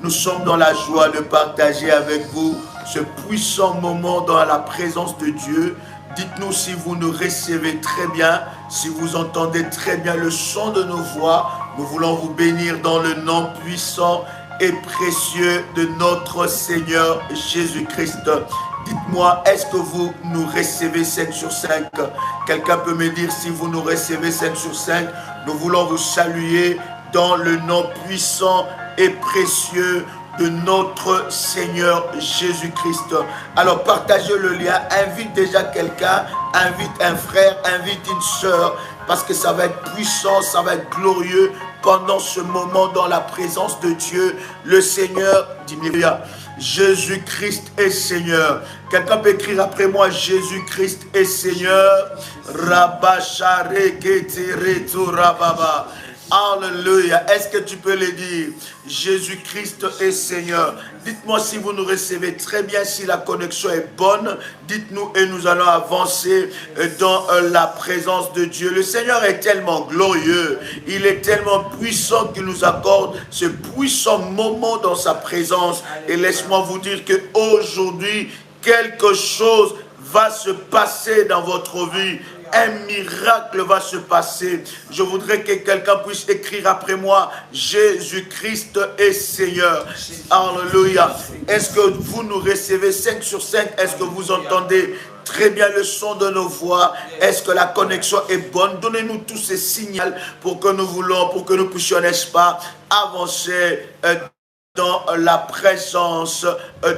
Nous sommes dans la joie de partager avec vous ce puissant moment dans la présence de Dieu. Dites-nous si vous nous recevez très bien, si vous entendez très bien le son de nos voix. Nous voulons vous bénir dans le nom puissant et précieux de notre Seigneur Jésus-Christ. Dites-moi, est-ce que vous nous recevez 5 sur 5? Quelqu'un peut me dire si vous nous recevez 5 sur 5? Nous voulons vous saluer dans le nom puissant et précieux de notre Seigneur Jésus-Christ. Alors partagez le lien, invite déjà quelqu'un, invite un frère, invite une sœur, parce que ça va être puissant, ça va être glorieux pendant ce moment dans la présence de Dieu. Le Seigneur, dis-moi, Jésus-Christ est Seigneur. Quelqu'un peut écrire après moi, Jésus-Christ est Seigneur. Rabashare keteretu rababa. Alléluia. Est-ce que tu peux le dire? Jésus-Christ est Seigneur. Dites-moi si vous nous recevez très bien, si la connexion est bonne. Dites-nous et nous allons avancer dans la présence de Dieu. Le Seigneur est tellement glorieux. Il est tellement puissant qu'il nous accorde ce puissant moment dans sa présence. Et laisse-moi vous dire qu'aujourd'hui, quelque chose va se passer dans votre vie. Un miracle va se passer. Je voudrais que quelqu'un puisse écrire après moi, Jésus-Christ est Seigneur. Alléluia. Est-ce que vous nous recevez 5 sur 5? Est-ce que vous entendez très bien le son de nos voix? Est-ce que la connexion est bonne? Donnez-nous tous ces signaux pour que nous puissions, n'est-ce pas, avancer dans la présence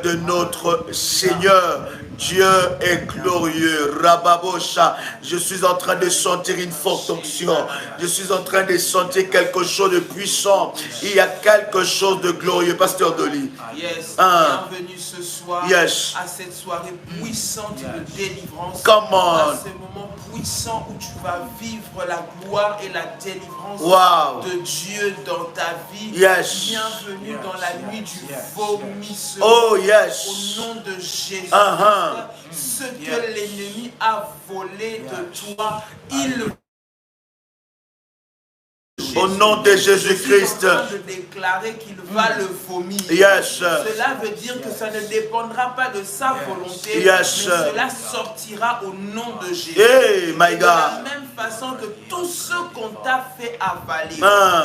de notre Seigneur. Dieu est glorieux. Rababosha. Je suis en train de sentir une forte onction. Je suis en train de sentir quelque chose de puissant. Il y a quelque chose de glorieux. Pasteur Dolly. Yes. Bienvenue ce soir à cette soirée puissante de délivrance. Come on. À ce moment puissant où tu vas vivre la gloire et la délivrance de Dieu dans ta vie. Yes. Bienvenue dans la nuit du vomissement. Oh yes. Au nom de Jésus. Ce que l'ennemi a volé de toi, il au nom de Jésus-Christ. Je suis en train de déclarer qu'il va le vomir. Yes. Cela veut dire que ça ne dépendra pas de sa volonté, yes. mais cela sortira au nom de Jésus. Hey, my God. De la même façon que tout ce qu'on t'a fait avaler,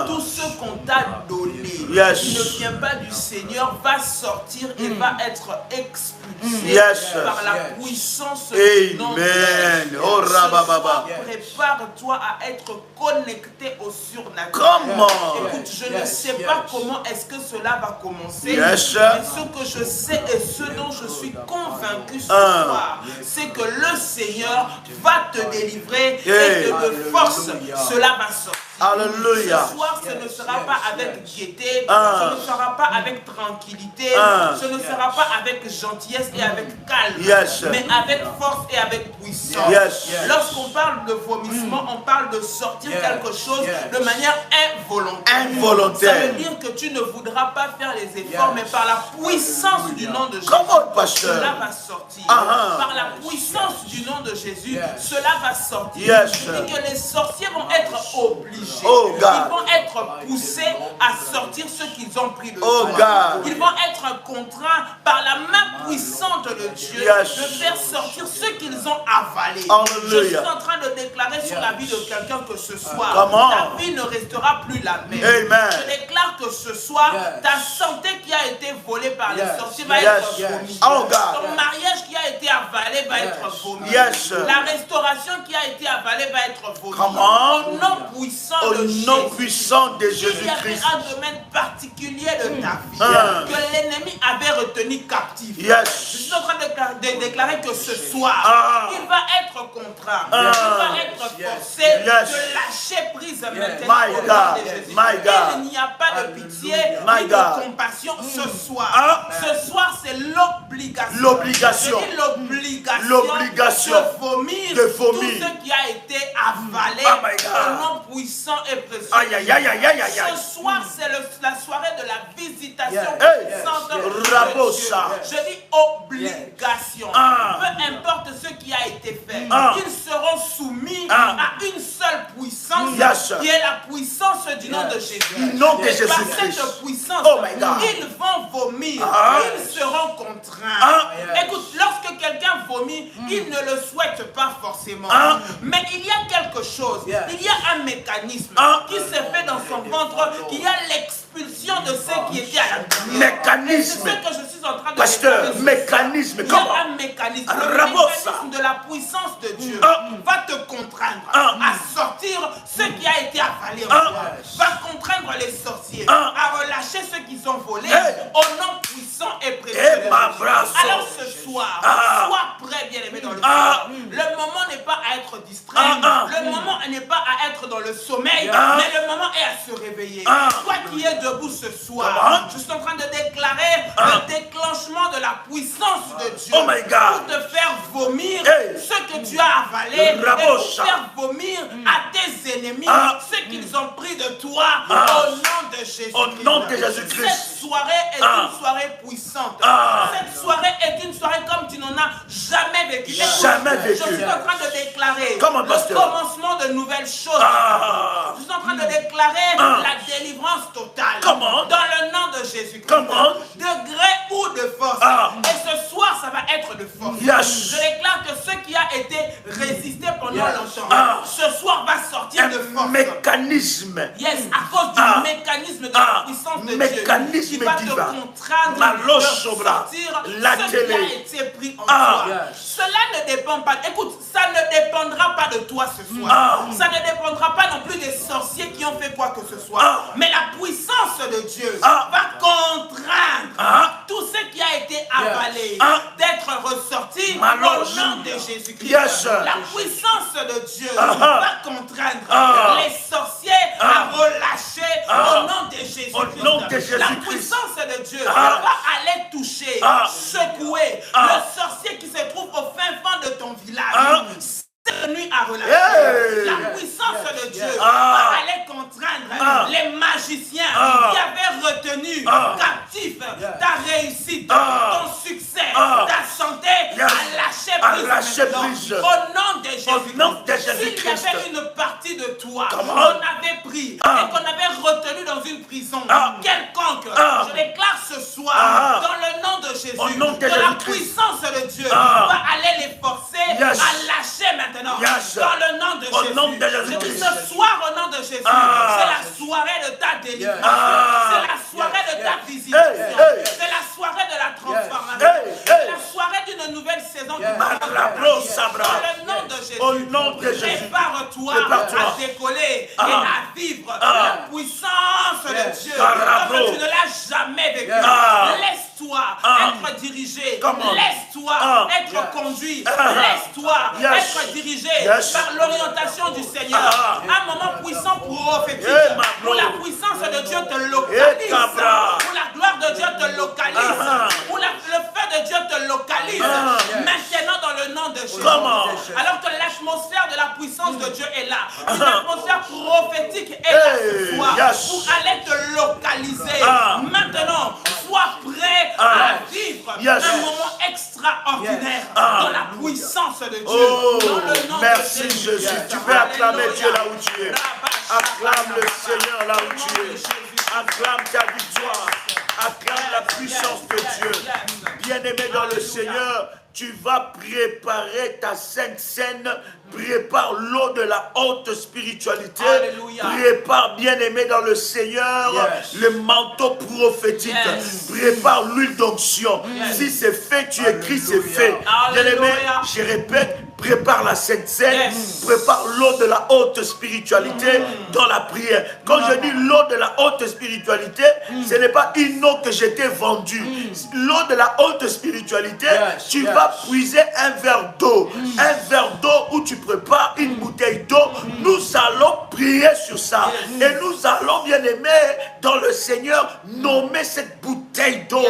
tout ce qu'on t'a donné, qui ne vient pas du Seigneur, va sortir et va être expulsé par la puissance du nom de Jésus. Oh, rabababa. Prépare-toi à être connecté au surnaturel. Comment? Écoute, je ne sais pas comment est-ce que cela va commencer, mais ce que je sais et ce dont je suis convaincu ce soir, c'est que le Seigneur va te délivrer et que de force, cela va sortir. Alléluia. Ce soir, ce ne sera pas avec gaieté, ce ne sera pas avec tranquillité, ce ne sera pas avec gentillesse et avec calme, mais avec force et avec puissance. Lorsqu'on parle de vomissement, on parle de sortir quelque chose de manière involontaire. Ça veut dire que tu ne voudras pas faire les efforts, mais par la puissance du nom de Jésus, cela va sortir. Par la puissance du nom de Jésus, cela va sortir. Je dis que les sorciers vont être obligés. Ils vont être poussés à sortir ce qu'ils ont pris de toi. Ils vont être contraints par la main puissante de Dieu de faire sortir ce qu'ils ont avalé. Je suis en train de déclarer sur la vie de quelqu'un que ce soir, ta vie ne restera plus la même. Je déclare que ce soir, ta santé qui a été volée par les sorciers va être vomi. Ton mariage qui a été avalé va être vomi. La restauration qui a été avalée va être vomi. Au nom puissant de Jésus-Christ. Il y a un domaine particulier de ta vie que l'ennemi avait retenu captif. Je suis en train de déclarer que ce soir, il va être contraint, il va être forcé de lâcher prise maintenant au nom de Jésus. Il n'y a pas de pitié ni de compassion ce soir. Ce soir, c'est l'obligation. L'obligation de vomir tout ce qui a été avalé au nom puissant et précieux. Ce soir, c'est la soirée de la visitation puissante de Dieu. Je dis obligation. Peu importe ce qui a été fait, ils seront soumis à une seule puissance qui est la puissance du nom de Jésus. Et par cette puissance, ils vont vomir, ils seront contraints. Écoute, lorsque quelqu'un vomit, il ne le souhaite pas forcément. Mais il y a quelque chose, il y a un mécanisme qui se fait dans son ventre, qui a l'expulsion de ce qui était à l'intérieur. Mécanisme. C'est ce que je suis en train de Pasteur, mécanisme. Comment? Il y a un mécanisme. Le mécanisme de la puissance de Dieu va te contraindre à sortir ce qui a été avalé en toi. Va contraindre les sorciers à relâcher ceux qui sont volés au nom puissant et précieux. Alors ce soir, sois prêt, bien-aimé, dans le cœur. Le moment n'est pas à être distrait. Le moment n'est pas à être dans le sommeil, mais le moment est à se réveiller. Toi qui es debout ce soir, je suis en train de déclarer le déclenchement de la puissance de Dieu pour te faire vomir ce que tu as avalé et pour faire vomir à tes ennemis ce qu'ils ont pris de toi au nom de Jésus-Christ. Au nom de Jésus-Christ. Cette soirée est une soirée puissante. Cette soirée est une soirée comme tu n'en as jamais vécu. Jamais vécu. Je suis en train de déclarer le commencement de nouvelles choses. Je suis en train de déclarer la délivrance totale. Dans le nom de Jésus-Christ. De gré ou de force. Et ce soir, ça va être de force. Je déclare que ce qui a été résisté pendant longtemps, ce soir va sortir de force. Mécanisme. À cause du mécanisme de la puissance de Dieu qui va te contraindre de sortir ce qui a été pris en toi. Cela ne dépend pas. Écoute, ça ne dépendra pas de toi ce soir. Ça ne dépendra pas non plus des sorciers qui ont fait quoi que ce soit. Mais la puissance de Dieu va contraindre tout ce qui a été avalé d'être ressorti au nom de Jésus-Christ. La puissance de Dieu va contraindre les sorciers à relâcher au nom de Jésus-Christ. La puissance de Dieu va aller toucher, secouer le sorcier qui se trouve au fin fond de ton village. Cette nuit à relâcher. La puissance de Dieu va aller contraindre les magiciens qui avaient retenu captif ta réussite, ton succès, ta santé, à lâcher prise. Au nom de Jésus-Christ. S'il y avait une partie de toi qu'on avait pris et qu'on avait retenu dans une prison quelconque, je déclare ce soir dans le nom de Jésus que la puissance de Dieu va aller les forcer à lâcher maintenant. Dans le nom de Jésus. Je dis ce soir au nom de Jésus, c'est la soirée de ta délivrance. C'est la soirée de ta visitation. C'est la soirée de la transformation. C'est la soirée d'une nouvelle saison qui va dans le nom de Jésus. Prépare-toi à décoller et à vivre la puissance de Dieu comme tu ne l'as jamais vécu. Laisse-toi être dirigé. Laisse-toi être conduit. Laisse-toi être dirigé par l'orientation du Seigneur. Un moment puissant prophétique où la puissance de Dieu te localise, où la gloire de Dieu te localise, où le feu de Dieu te localise. Maintenant dans le nom de Jésus. Alors que l'atmosphère de la puissance de Dieu est là, une atmosphère prophétique est là ce soir pour aller te localiser. Maintenant, sois prêt à vivre un moment extraordinaire dans la puissance de Dieu. Merci Jésus. Tu peux acclamer Dieu là où tu es. Acclame le Seigneur là où tu es. Acclame ta victoire. Acclame la puissance de Dieu. Bien-aimé dans le Seigneur, tu vas préparer ta sainte scène. Prépare l'eau de la haute spiritualité. Alléluia. Prépare, bien-aimé dans le Seigneur, le manteau prophétique. Prépare l'huile d'onction. Si c'est fait, tu écris, c'est fait. Bien-aimé, je répète, prépare la sainte scène. Prépare l'eau de la haute spiritualité dans la prière. Quand je dis l'eau de la haute spiritualité, ce n'est pas une eau que je t'ai vendue. L'eau de la haute spiritualité, tu vas puiser un verre d'eau. Un verre d'eau où tu prépares une bouteille d'eau. Nous allons prier sur ça. Et nous allons, bien aimé, dans le Seigneur, nommer cette bouteille d'eau.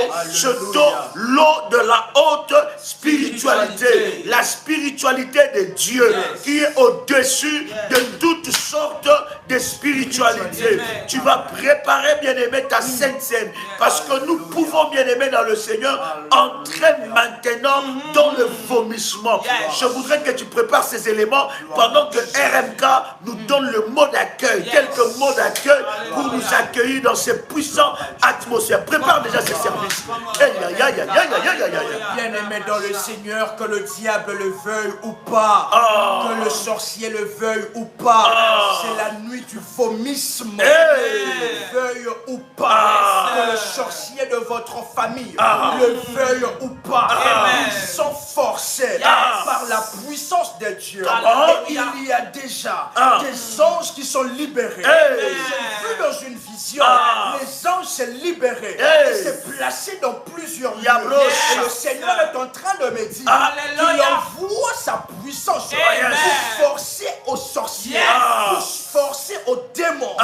L'eau de la haute spiritualité. La spiritualité de Dieu qui est au-dessus de toute sorte de spiritualité. Tu vas préparer, bien-aimé, ta sainte scène. Parce que nous pouvons, bien-aimé, dans le Seigneur, entrer maintenant dans le vomissement. Je voudrais que tu prépares ces éléments pendant que RMK nous donne le mot d'accueil. Quelques mots d'accueil pour nous accueillir dans ces puissantes atmosphères. Prépare déjà ces services. Bien-aimé dans le Seigneur, que le diable le veuille ou pas, que le sorcier le veuille ou pas, c'est la nuit du vomissement. Le veuille ou pas, que le sorcier de votre famille le veuille ou pas, ils sont forcés par la puissance de Dieu. Et il y a déjà des anges qui sont libérés. J'ai vu dans une vision, les anges se libérer et se placer dans plusieurs lieux. Et le Seigneur est en train de me dire qu'il envoie sa puissance pour forcer aux sorciers, pour forcer aux démons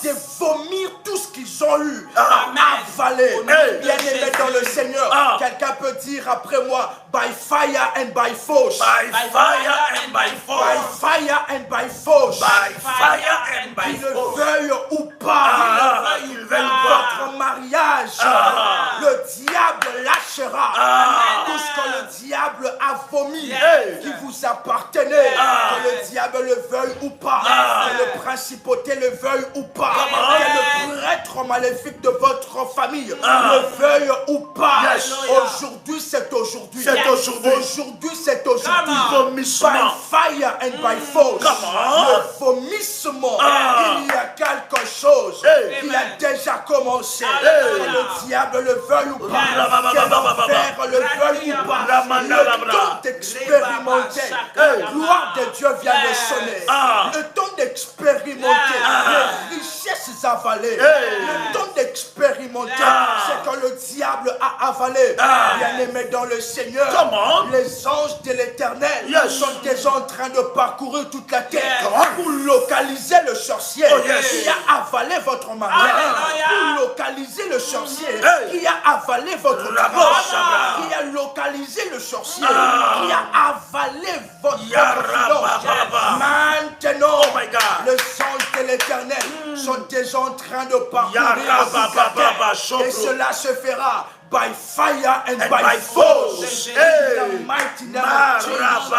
de vomir tout ce qu'ils ont eu à avaler. Bien-aimé dans le Seigneur, quelqu'un peut dire après moi, by fire and by force. By fire and by force. By fire and by force. By fire and by qu'il force. le veuille ou pas, votre mariage, le diable lâchera tout ce que le diable a vomi, qui vous appartenait, que le diable le veuille ou pas, que le principauté le veuille ou pas, que le prêtre maléfique de votre famille le veuille ou pas. Aujourd'hui, c'est aujourd'hui. Aujourd'hui, c'est aujourd'hui. By fire and by force. Le vomissement. Il y a quelque chose qui a déjà commencé. Que le diable le veuille ou pas, que l'enfer le veuille ou pas. Le temps d'expérimenter. Gloire de Dieu vient de sonner. Le temps d'expérimenter les richesses avalées. Le temps d'expérimenter ce que le diable a avalé. Bien-aimé dans le Seigneur, les anges de l'Éternel sont déjà en train de parcourir toute la terre pour localiser le sorcier qui a avalé votre mariage, pour localiser le sorcier qui a avalé votre travail, qui a localisé le sorcier qui a avalé votre finance. Maintenant, les anges de l'Éternel sont déjà en train de parcourir toute la terre, et cela se fera by fire and by force. In the mighty name of Jesus.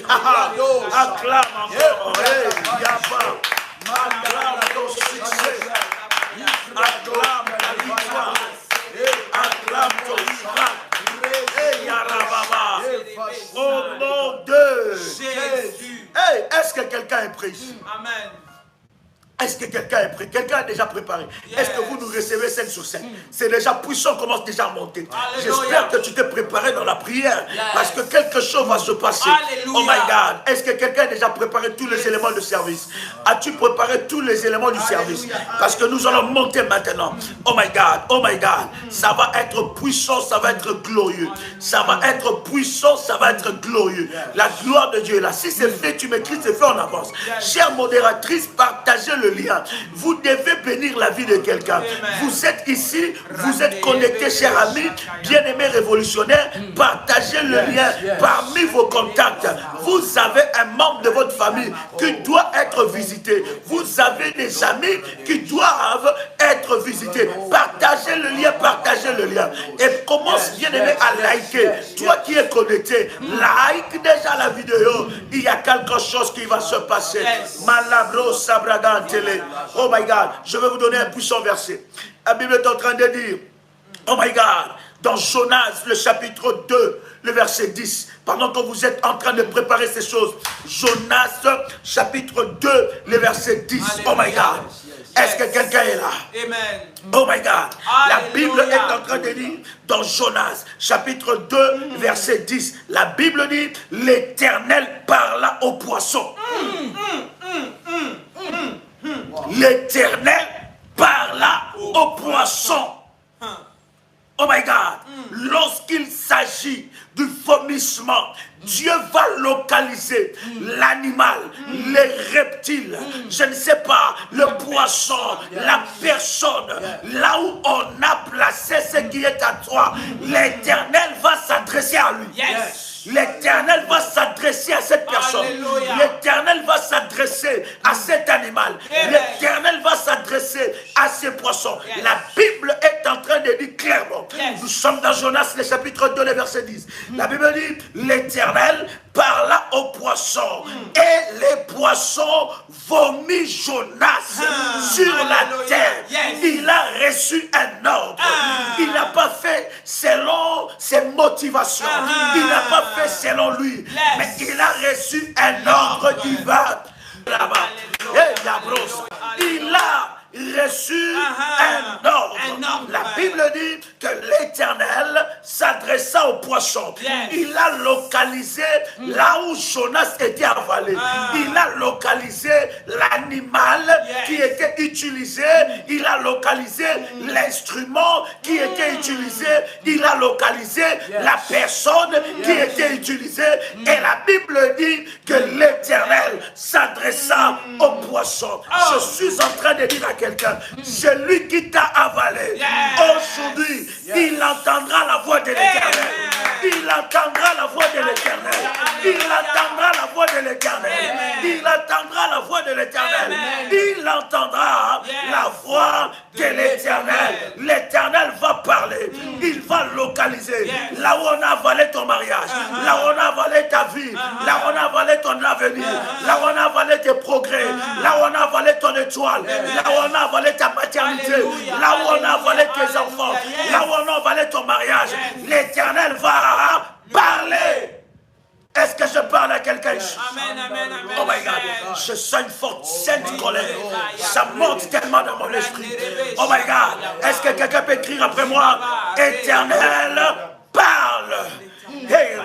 Acclame encore. Acclame ton succès. Acclame ta victoire. Acclame ton miracle. Au nom de Jésus. Est-ce que quelqu'un est prêt? Amen. Est-ce que quelqu'un est prêt? Quelqu'un a déjà préparé? Est-ce que vous nous recevez scène sur scène? C'est déjà puissant, commence déjà à monter. J'espère que tu t'es préparé dans la prière parce que quelque chose va se passer. Alléluia. Oh my God. Est-ce que quelqu'un a déjà préparé tous les éléments de service? As-tu préparé tous les éléments du service? Parce que nous allons monter maintenant. Oh my God. Oh my God. Ça va être puissant, ça va être glorieux. Ça va être puissant, ça va être glorieux. La gloire de Dieu est là. Si c'est fait, tu m'écris, c'est fait en avance. Chère modératrice, partagez le lien. Vous devez bénir la vie de quelqu'un. Vous êtes ici, vous êtes connectés, chers amis, bien-aimés révolutionnaires. Partagez le lien parmi vos contacts. Vous avez un membre de votre famille qui doit être visité. Vous avez des amis qui doivent être visités. Partagez le lien, partagez le lien. Et commence, bien-aimé, à liker. Toi qui es connecté, like déjà la vidéo. Il y a quelque chose qui va se passer. Malabro Sabragante. Oh my God, je vais vous donner un puissant verset. La Bible est en train de dire, oh my God, dans Jonas, le chapitre 2, le verset 10, pendant que vous êtes en train de préparer ces choses, Jonas, chapitre 2, le verset 10, oh my God, est-ce que quelqu'un est là? Amen. Oh my God, la Bible est en train de dire, dans Jonas, chapitre 2, verset 10, la Bible dit, l'Éternel parla aux poissons. L'Éternel parla aux poissons. Oh my God. Lorsqu'il s'agit du vomissement, Dieu va localiser l'animal, les reptiles, je ne sais pas, le poisson, la personne, là où on a placé ce qui est à toi. L'Éternel va s'adresser à lui. L'Éternel va s'adresser à cette personne. L'Éternel va s'adresser à cet animal. L'Éternel va s'adresser à ces poissons. La Bible est en train de dire clairement. Nous sommes dans Jonas, le chapitre 2, le verset 10. La Bible dit, l'Éternel parla aux poissons et les poissons vomit Jonas sur la terre. Il a reçu un ordre. Il n'a pas fait selon ses motivations. Il n'a pas fait selon lui. Mais il a reçu un ordre divin. Là-bas. Il a reçu un ordre. La Bible dit que l'Éternel s'adressa aux poissons. Il a localisé là où Jonas était avalé. Il a localisé l'animal qui était utilisé. Il a localisé l'instrument qui était utilisé. Il a localisé la personne qui était utilisée. Et la Bible dit que l'Éternel s'adressa aux poissons. Je suis en train de dire à quelqu'un, celui qui t'a avalé, aujourd'hui, il entendra la voix de l'Éternel. Il entendra la voix de l'Éternel. Il entendra la voix de l'Éternel. Il entendra la voix de l'Éternel. Il entendra la voix de l'Éternel. L'Éternel va parler. Il va localiser là où on a avalé ton mariage, là où on a avalé ta vie, là où on a avalé ton avenir, là où on a avalé tes progrès, là où on a avalé ton étoile, là où on a avalé ta maternité, là où on a avalé tes enfants, là où on a avalé ton mariage. L'Éternel va parler. Est-ce que je parle à quelqu'un ici? Oh my God, je sens une forte sainte colère. Ça monte tellement dans mon esprit. Oh my God, est-ce que quelqu'un peut écrire après moi? Éternel, parle. Hey,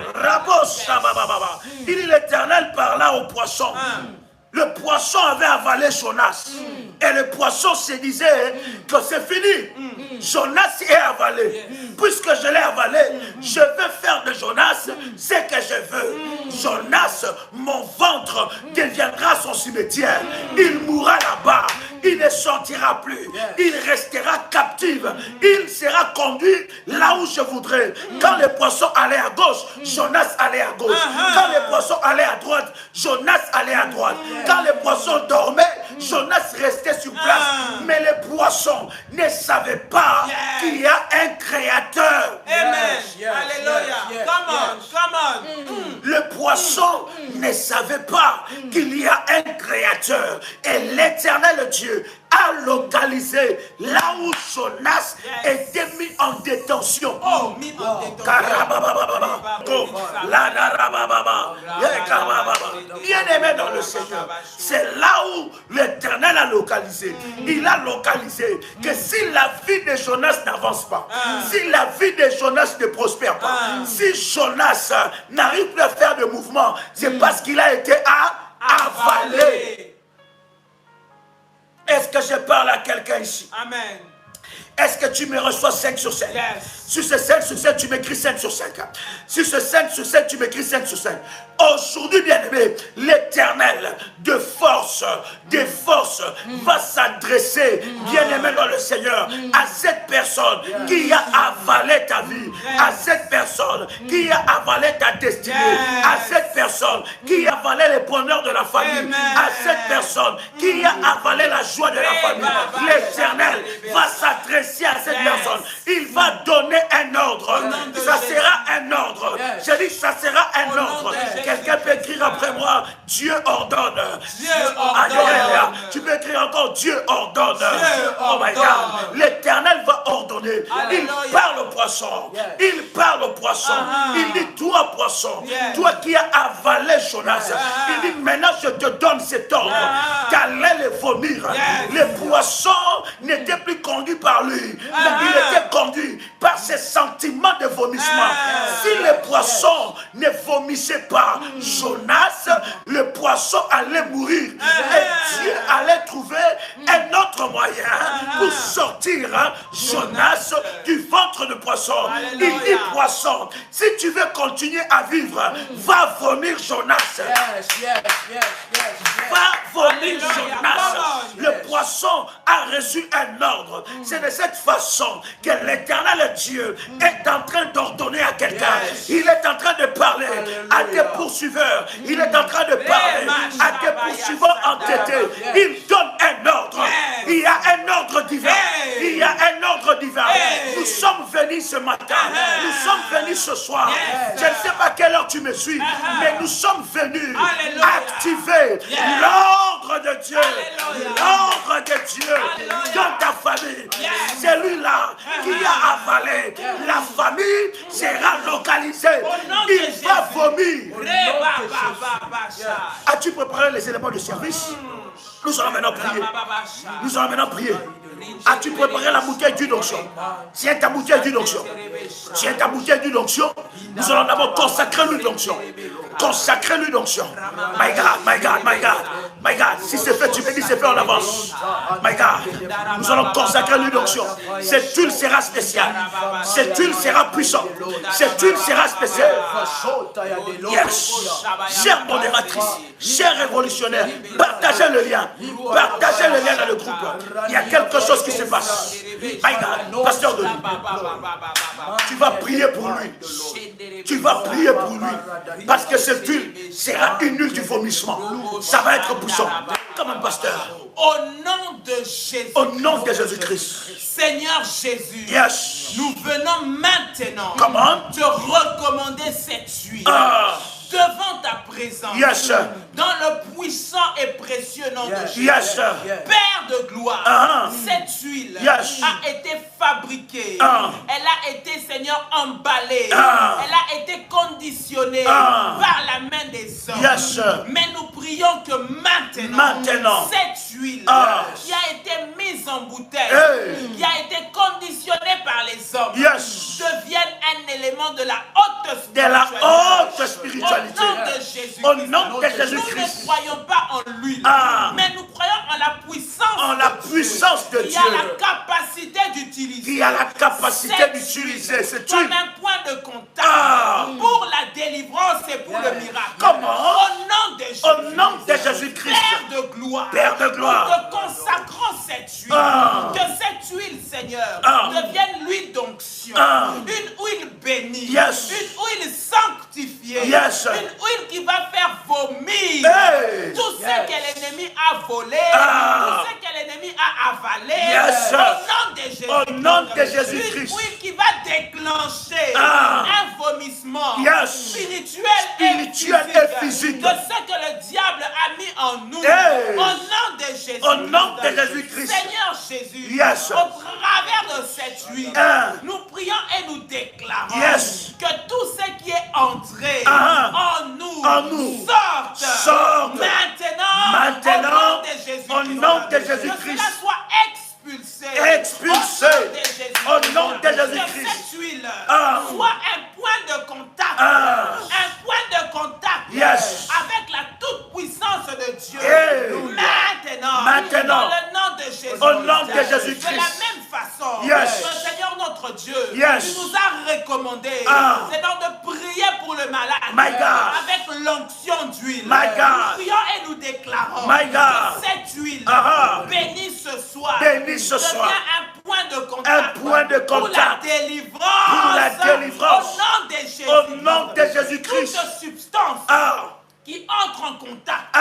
il dit l'Éternel parla au poisson. Le poisson avait avalé Jonas. Et le poisson se disait que c'est fini. Jonas est avalé. Puisque je l'ai avalé, je veux faire de Jonas ce que je veux. Jonas, mon ventre deviendra son cimetière. Il mourra là-bas. Il ne sortira plus. Il restera captif. Il sera conduit là où je voudrais. Quand les poissons allaient à gauche, Jonas allait à gauche. Quand les poissons allaient à droite, Jonas allait à droite. Quand les poissons dormaient, Jonas restait sur place. Mais les poissons ne savaient pas qu'il y a un créateur. Amen. Alléluia. Come on. Le poisson ne savait pas qu'il y a un créateur. Et l'Éternel Dieu a localisé là où Jonas était mis en détention. Bien-aimé dans le Seigneur, c'est là où l'Éternel a localisé. Il a localisé que si la vie de Jonas n'avance pas, si la vie de Jonas ne prospère pas, si Jonas n'arrive plus à faire de mouvement, c'est parce qu'il a été avalé. Est-ce que je parle à quelqu'un ici? Amen. Est-ce que tu me reçois 5 sur 5? Si c'est 5 sur 5, tu m'écris 5 sur 5. Si c'est 5 sur 5, tu m'écris 5 sur 5. Aujourd'hui, bien-aimé, l'Éternel de force, va s'adresser, bien-aimé dans le Seigneur, à cette personne qui a avalé ta vie, à cette personne qui a avalé ta destinée, à cette personne qui a avalé les bonheurs de la famille, à cette personne qui a avalé la joie de la famille. L'Éternel va s'adresser à cette personne. Il va donner un ordre. Ça sera un ordre. J'ai dit, ça sera un ordre. Quelqu'un peut écrire après moi, Dieu ordonne. Dieu ordonne. Tu peux écrire encore, Dieu ordonne. Oh my God. L'Éternel va ordonner. Il parle au poisson. Il parle au poisson. Il dit, toi poisson, toi qui as avalé Jonas, il dit, maintenant je te donne cet ordre d'aller les vomir. Les poissons n'étaient plus conduits par lui, mais il était conduit par ses sentiments de vomissement. Si les poissons ne vomissaient pas Jonas, le poisson allait mourir. Et Dieu allait trouver un autre moyen pour sortir Jonas du ventre de poisson. Il dit poisson, si tu veux continuer à vivre, va vomir Jonas. Va vomir Jonas. Le poisson a reçu un ordre. C'est de cette façon que l'Éternel Dieu est en train d'ordonner à quelqu'un. Il est en train de parler à tes poursuiveurs. Il est en train de parler à tes poursuivants entêtés. Il donne un ordre. Il y a un ordre divin. Il y a un ordre divin. Nous sommes venus ce matin. Nous sommes venus ce soir. Je ne sais pas quelle heure tu me suis, mais nous sommes venus activer l'ordre de Dieu. L'ordre de Dieu dans ta famille. Celui-là qui a avalé, la famille sera localisée. Il va vomir. As-tu préparé les éléments de service? Nous allons maintenant prier. Nous allons maintenant prier. As-tu préparé la bouteille d'huile d'onction? Tiens ta bouteille d'huile d'onction. Tiens ta bouteille d'huile d'onction. Nous allons d'abord consacrer l'huile d'onction. Consacrer l'huile d'onction. My God, my God, my God, my God. Si c'est fait, tu me dis c'est fait en avance. My God. Nous allons consacrer l'huile d'onction. Cette huile sera spéciale. Cette huile sera puissante. Cette huile sera spéciale. Yes. Chère modératrice, chère révolutionnaire, partagez le lien. Partagez le lien dans le groupe. Il y a quelque chose qui se passe. My God, pasteur de lui. Tu vas prier pour lui. Tu vas prier pour lui. Parce que cette huile sera une huile du vomissement. Ça va être puissant. Comme un pasteur. Au nom de Jésus. Au nom de Jésus-Christ. Seigneur Jésus. Yes. Nous venons maintenant. Comment? Te recommander cette huile. Devant ta présence. Yes. Dans le puissant et précieux nom de Jésus. Yes. Père de gloire. Cette huile a été fabriquée. Elle a été, Seigneur, emballée. Elle a été conditionnée par la main des hommes. Yes. Mais nous prions que maintenant cette huile qui a été mise en bouteille, qui a été conditionnée par les hommes, devienne un élément de la haute spiritualité. Au nom de Jésus-Christ. Nous ne croyons pas en l'huile, mais nous croyons en la puissance. En la puissance de Dieu. Qui a la capacité d'utiliser. Qui a la capacité d'utiliser cette huile. Comme un point de contact pour la délivrance et pour le miracle. Comment? Au nom de Jésus-Christ. Père de gloire. Père de gloire. Nous te consacrons cette huile. Que cette huile, Seigneur, devienne l'huile d'onction. Une huile bénie. Une huile sanctifiée. Une huile qui va faire vomir tout ce que l'ennemi a volé, tout ce que l'ennemi a avalé. Au nom de Jésus-Christ. Une huile qui va déclencher un vomissement spirituel et physique de ce que le diable a mis en nous. Au nom de Jésus-Christ. Seigneur Jésus, au travers de cette huile, nous prions et nous déclarons que tout ce qui est entré en nous sorte maintenant au nom de Jésus-Christ. Que cela soit expulsé au nom de Jésus-Christ. Que cette huile soit un point de contact, avec la toute-puissance de Dieu. Maintenant, dans le nom de Jésus. Au nom de Jésus-Christ. De la même façon, le Seigneur notre Dieu nous a recommandé, Seigneur, de prier pour le malade avec l'onction d'huile. Nous prions et nous déclarons que cette huile bénie ce soir devient un point de contact, pour la délivrance, au nom de Jésus-Christ. Toute substance qui entre en contact,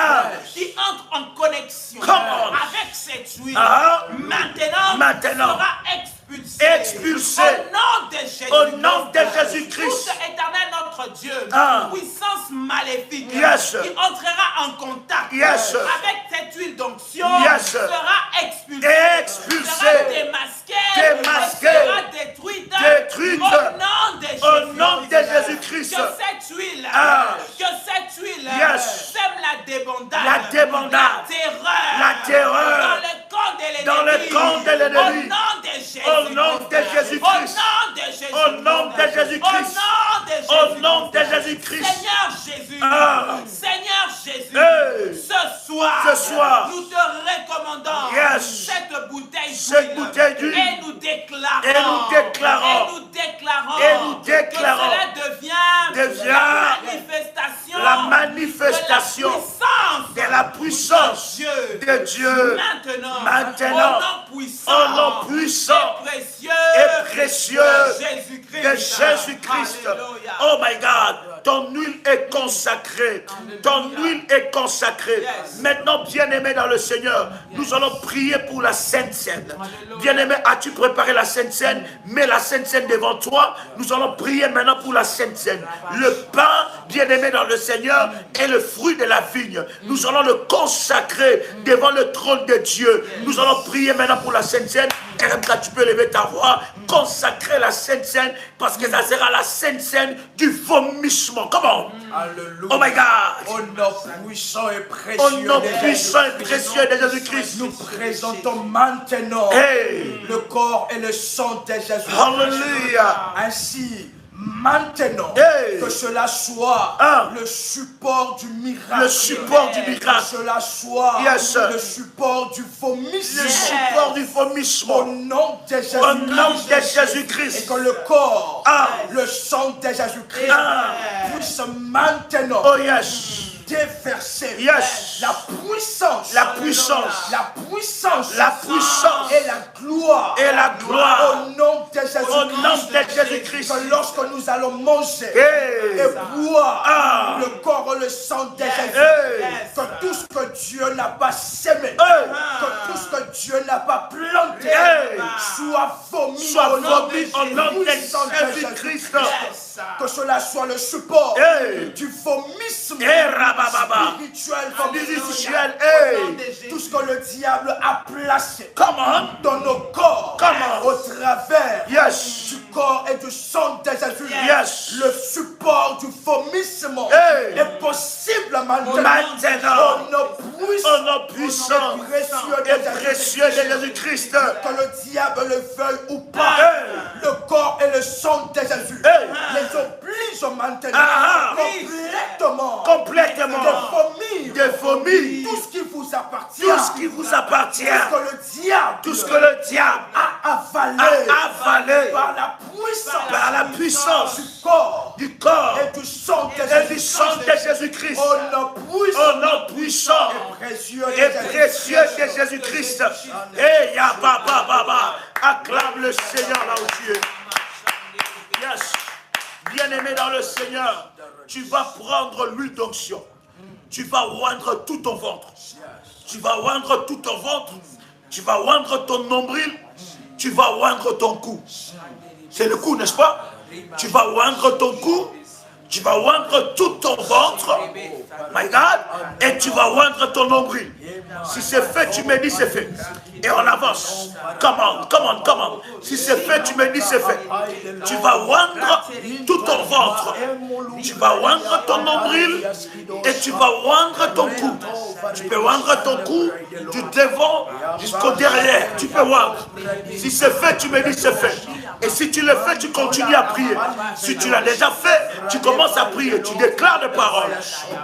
qui entre en connexion avec cette huile, maintenant sera expulsé au nom de Jésus-Christ. Tout éternel notre Dieu, puissance maléfique qui entrera en contact avec cette huile d'onction sera expulsée, sera démasquée, sera détruite au nom de Jésus-Christ. Que cette huile sème la débandade, la terreur dans le camp de l'ennemi. Au nom de Jésus-Christ. Au nom de Jésus-Christ. Au nom de Jésus-Christ. Seigneur Jésus. Ce soir, nous te recommandons cette bouteille d'huile. Et nous déclarons Et nous déclarons que cela devient la manifestation de la puissance de Dieu. Maintenant, au nom puissant et précieux de Jésus-Christ. Oh my God, ton huile est consacrée. Ton huile est consacrée. Maintenant, bien-aimé dans le Seigneur, nous allons prier pour la Sainte Seine. Bien-aimé, as-tu préparé la Sainte Seine? Mets la Sainte Seine devant toi. Nous allons prier maintenant pour la Sainte Seine. Le pain, bien-aimé dans le Seigneur, est le fruit de la vigne. Nous allons le consacrer devant le trône de Dieu. Nous allons prier maintenant pour la Sainte Seine. RMK, tu peux lever ta voix, consacrer la Sainte Seine, parce que ça sera la Sainte Seine du vomissement. Comment? Alléluia. Oh my God. Au nom puissant et précieux, au nom puissant et précieux de Jésus-Christ, nous présentons maintenant le corps et le sang de Jésus. Alléluia. Ainsi, maintenant, que cela soit le support du miracle. Le support du miracle. Que cela soit le support du vomissement. Le support du vomissement. Au nom de Jésus-Christ. Au nom de Jésus-Christ. Et que le corps, le sang de Jésus-Christ puisse maintenant déverser la puissance, la puissance et la gloire, au nom de Jésus-Christ, que lorsque nous allons manger et boire le corps et le sang de Jésus, que tout ce que Dieu n'a pas sémé, que tout ce que Dieu n'a pas planté soit vomi au nom de Jésus-Christ, que cela soit le support du vomisme spirituel, tout ce que le diable a placé dans nos corps, au travers du corps et du sang de Jésus, le support du vomissement est possible maintenant au nom puissant et précieux de Jésus-Christ, que le diable le veuille ou pas, le corps et le sang de Jésus les oblige maintenant complètement de vomir tout ce qui vous appartient, tout ce que le diable a avalé par la puissance du corps et du sang de Jésus-Christ, au nom puissant et précieux de Jésus-Christ. Et acclame le Seigneur là où tu es. Yes. Bien-aimé dans le Seigneur, tu vas prendre l'huile d'onction. Tu vas oindre tout ton ventre. Tu vas oindre tout ton ventre. Tu vas oindre ton nombril. Tu vas oindre ton cou. C'est le cou, n'est-ce pas? Tu vas oindre ton cou. Tu vas oindre tout ton ventre. My God. Et tu vas oindre ton nombril. Si c'est fait, tu me dis c'est fait. Et on avance. Come on. Si c'est fait, tu me dis c'est fait. Tu vas oindre tout ton ventre. Tu vas oindre ton nombril. Et tu vas oindre ton cou. Tu peux oindre ton cou du devant jusqu'au derrière. Tu peux oindre. Si c'est fait, tu me dis c'est fait. Et si tu le fais, tu continues à prier. Si tu l'as déjà fait, tu commences à prier. Tu déclares des paroles.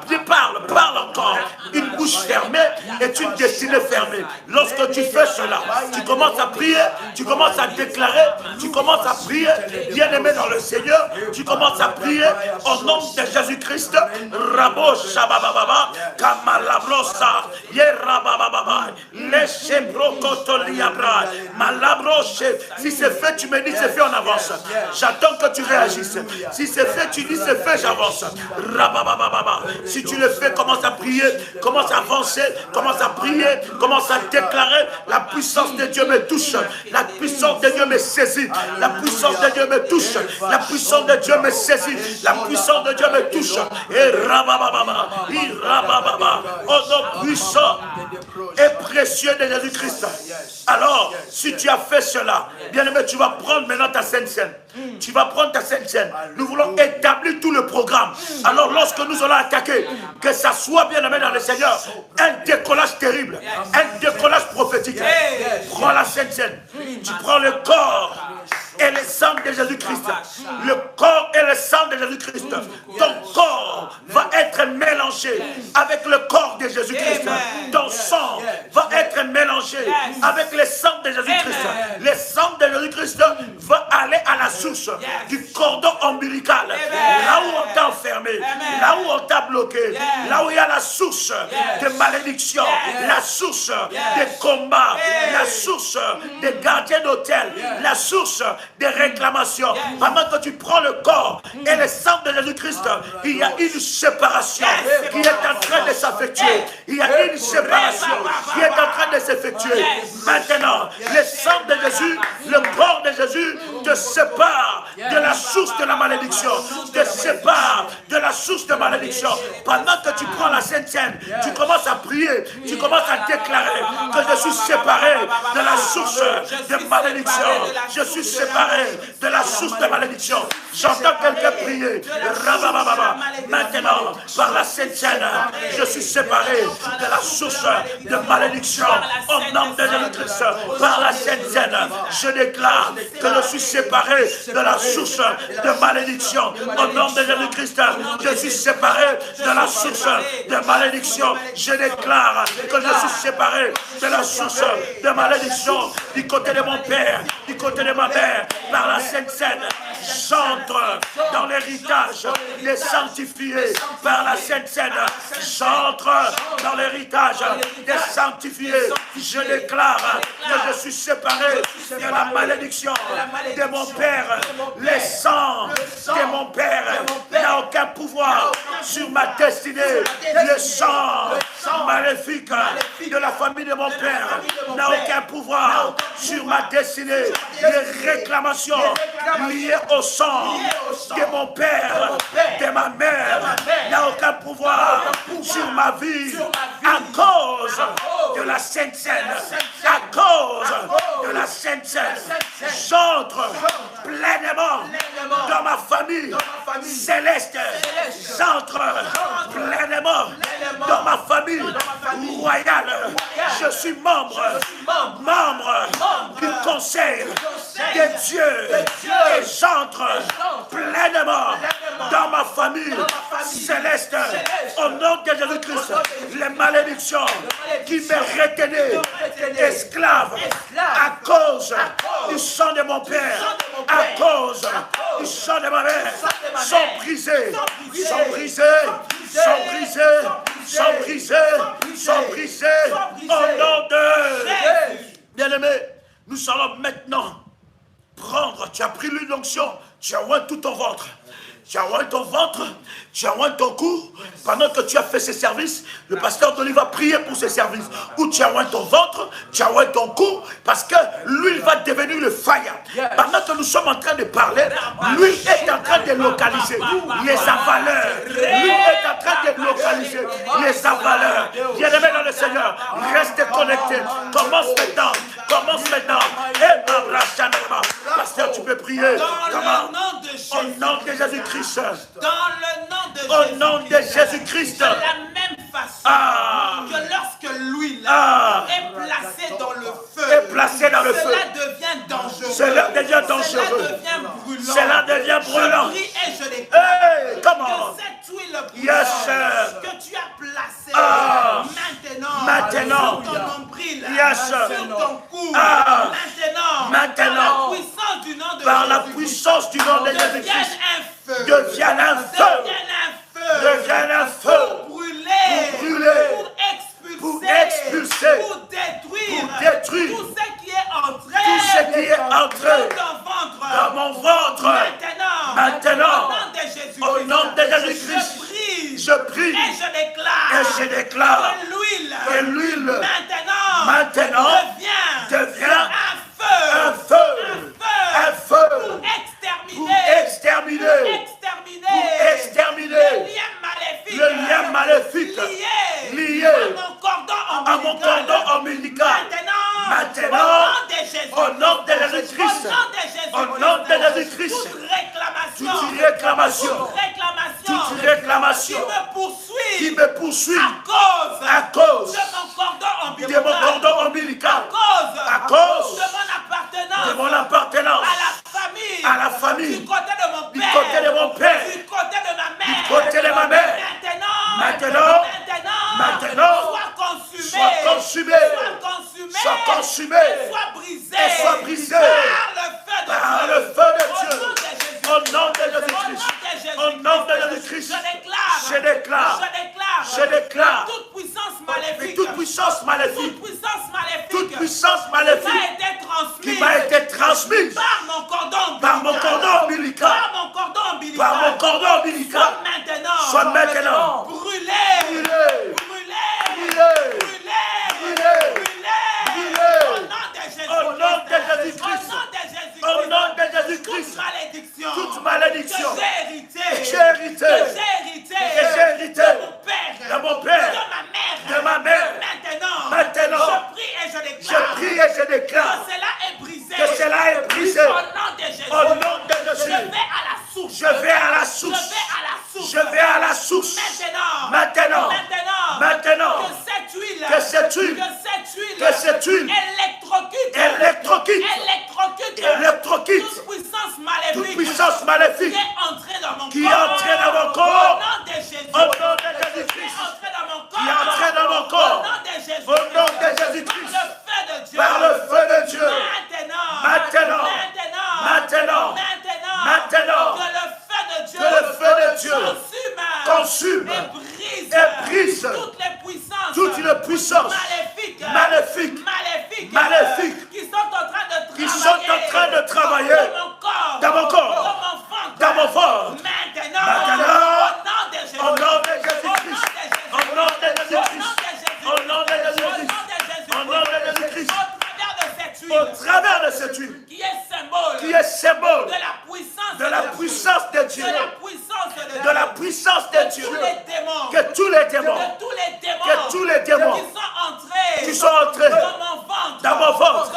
Tu parle encore. Une bouche fermée est une destinée fermée. Lorsque tu fais cela, tu commences à prier, tu commences à déclarer, tu commences à prier, bien-aimé dans le Seigneur, tu commences à prier au nom de Jésus-Christ. Rabo Shabababa, Kamalabrosa, Yerabababa, Leshebrokotoriabra, Malabroche. Si c'est fait, tu me dis c'est fait, on avance. J'attends que tu réagisses. Si c'est fait, tu dis c'est fait, j'avance. Rabababa. Si tu le fais, commence à prier, commence à avancer, commence à prier, commence à déclarer. La puissance de Dieu me touche. La puissance de Dieu me saisit. La puissance de Dieu me touche. La puissance de Dieu me saisit. La puissance de Dieu me touche. Et rabababa. Au nom puissant et précieux de Jésus-Christ. Alors, si tu as fait cela, bien-aimé, tu vas prendre maintenant ta Sainte Seine. Tu vas prendre ta Sainte Seine. Nous voulons établir tout le programme. Alors, lorsque nous allons attaquer, que ça soit, bien-aimé dans le Seigneur, un décollage terrible, un décollage prophétique. Prends la Sainte Seine. Tu prends le corps et le sang de Jésus-Christ. Le corps et le sang de Jésus-Christ. Ton corps va être mélangé avec le corps de Jésus-Christ. Ton sang va être mélangé avec le sang de Jésus-Christ. Le sang de Jésus-Christ va aller à la source du corps cordon ombilical, là où on t'a enfermé, là où on t'a bloqué, là où il y a la source de malédiction, la source des combats, la source des gardiens d'hôtel, la source des réclamations. Pendant que tu prends le corps et le sang de Jésus-Christ, il y a une séparation qui est en train de s'effectuer. Il y a une séparation qui est en train de s'effectuer. Maintenant, le sang de Jésus, le corps de Jésus te sépare de la source de la malédiction, te sépare de la source de malédiction. Pendant que tu prends la Sainte Seine, tu commences à prier, tu commences à déclarer que je suis séparé de la source de malédiction. Je suis séparé de la source de malédiction. J'entends quelqu'un prier. Maintenant, par la Sainte Seine, je suis séparé de la source de malédiction. Au nom de Jésus-Christ, par la Sainte Seine, je déclare que je suis séparé de la source de malédiction. Au nom de Jésus-Christ, je suis séparé de la source de malédiction. Je déclare que je suis séparé de la source de malédiction du côté de mon père, du côté de ma mère, par la Sainte Seine. J'entre dans l'héritage des sanctifiés par la Sainte Seine. J'entre dans l'héritage des sanctifiés. Je déclare que je suis séparé de la malédiction de mon père. Le sang de mon père n'a aucun pouvoir sur ma destinée. Le sang maléfique de la famille de mon père n'a aucun pouvoir sur ma destinée. Les réclamations liées au sang de mon père, de ma mère, n'a aucun pouvoir sur ma vie à cause de la Sainte Seine. À cause de la Sainte Seine, j'entre pleinement dans ma famille céleste. J'entre pleinement dans ma famille royale. Je suis membre du conseil de Dieu et j'entre pleinement dans ma famille céleste. Au nom de Jésus-Christ, les malédictions qui me retenaient esclave à cause du sang de mon père, à cause du sang de ma mère, sont brisées, sont brisées, sont brisées, sont brisées, sont brisées, au nom de Jésus. Bien-aimé, nous allons maintenant prendre, tu as pris l'huile d'onction, tu as oint tout ton ventre. Tu as oint ton ventre, tu as oint ton cou. Pendant que tu as fait ces services, le pasteur Denis va prier pour ces services. Ou tu as oint ton ventre, tu as oint ton cou, parce que l'huile va devenir le fire. Pendant que nous sommes en train de parler, l'huile est en train de localiser les avaleurs. L'huile est en train de localiser les avaleurs. Bien-aimé dans le Seigneur, reste connecté. Commence maintenant. Commence maintenant. Pasteur, tu peux prier. Au nom de Jésus-Christ. Au nom de Jésus-Christ. De la même façon que lorsque l'huile est placée dans le feu, cela devient dangereux. Cela devient dangereux. Cela devient brûlant. Je prie et je déclare que cette huile brûlante que tu as placée maintenant sur ton nombril, sur ton cou, maintenant, par la puissance du nom de Jésus-Christ, devienne un feu, pour brûler, pour expulser, pour détruire tout ce qui est entré dans mon ventre. Maintenant, au nom de Jésus-Christ, je prie et je déclare que l'huile maintenant devient un feu pour exterminer le lien maléfique lié à mon cordon ombilical. Maintenant, au nom de Jésus-Christ, au nom de Jésus-Christ, toute réclamation qui me poursuit à cause de mon cordon ombilical, à cause de mon appartenance à la famille, du côté de mon père, du côté de ma mère. Maintenant, soit consumé, soit brisé par le feu de Dieu. Au nom de déclare. Je déclare. Toute puissance maléfique. Toute puissance maléfique. Toute puissance maléfique. Toute puissance maléfique. Qui m'a été transmise. Par mon cordon ombilical. Par mon cordon ombilical. Par mon cordon ombilical. Soit maintenant. Brûlez. Au nom de Jésus-Christ. Au nom de Jésus-Christ. Toute malédiction. Que j'ai hérité. De mon père. De ma mère. Maintenant. Je prie et je déclare. Que cela est brisé. Au nom de Jésus. Je vais à la source. Je vais à la source. Maintenant. Que cette huile électrocute toute puissance maléfique qui est entrée dans mon corps. Au nom de Jésus-Christ. Qui est entrée dans mon corps. Au nom de Jésus-Christ. Par le feu de Dieu. Maintenant. Que le feu de Dieu consume et brise toute une puissance maléfique qui sont en train de travailler dans mon corps, dans mon ventre. Maintenant, au nom de Jésus-Christ, au nom de Jésus-Christ, au nom de Jésus-Christ, au nom de Jésus-Christ, au travers de cette huile qui est symbole de la puissance de Dieu, de la puissance de Dieu, que tous les démons qui sont entrés dans mon ventre,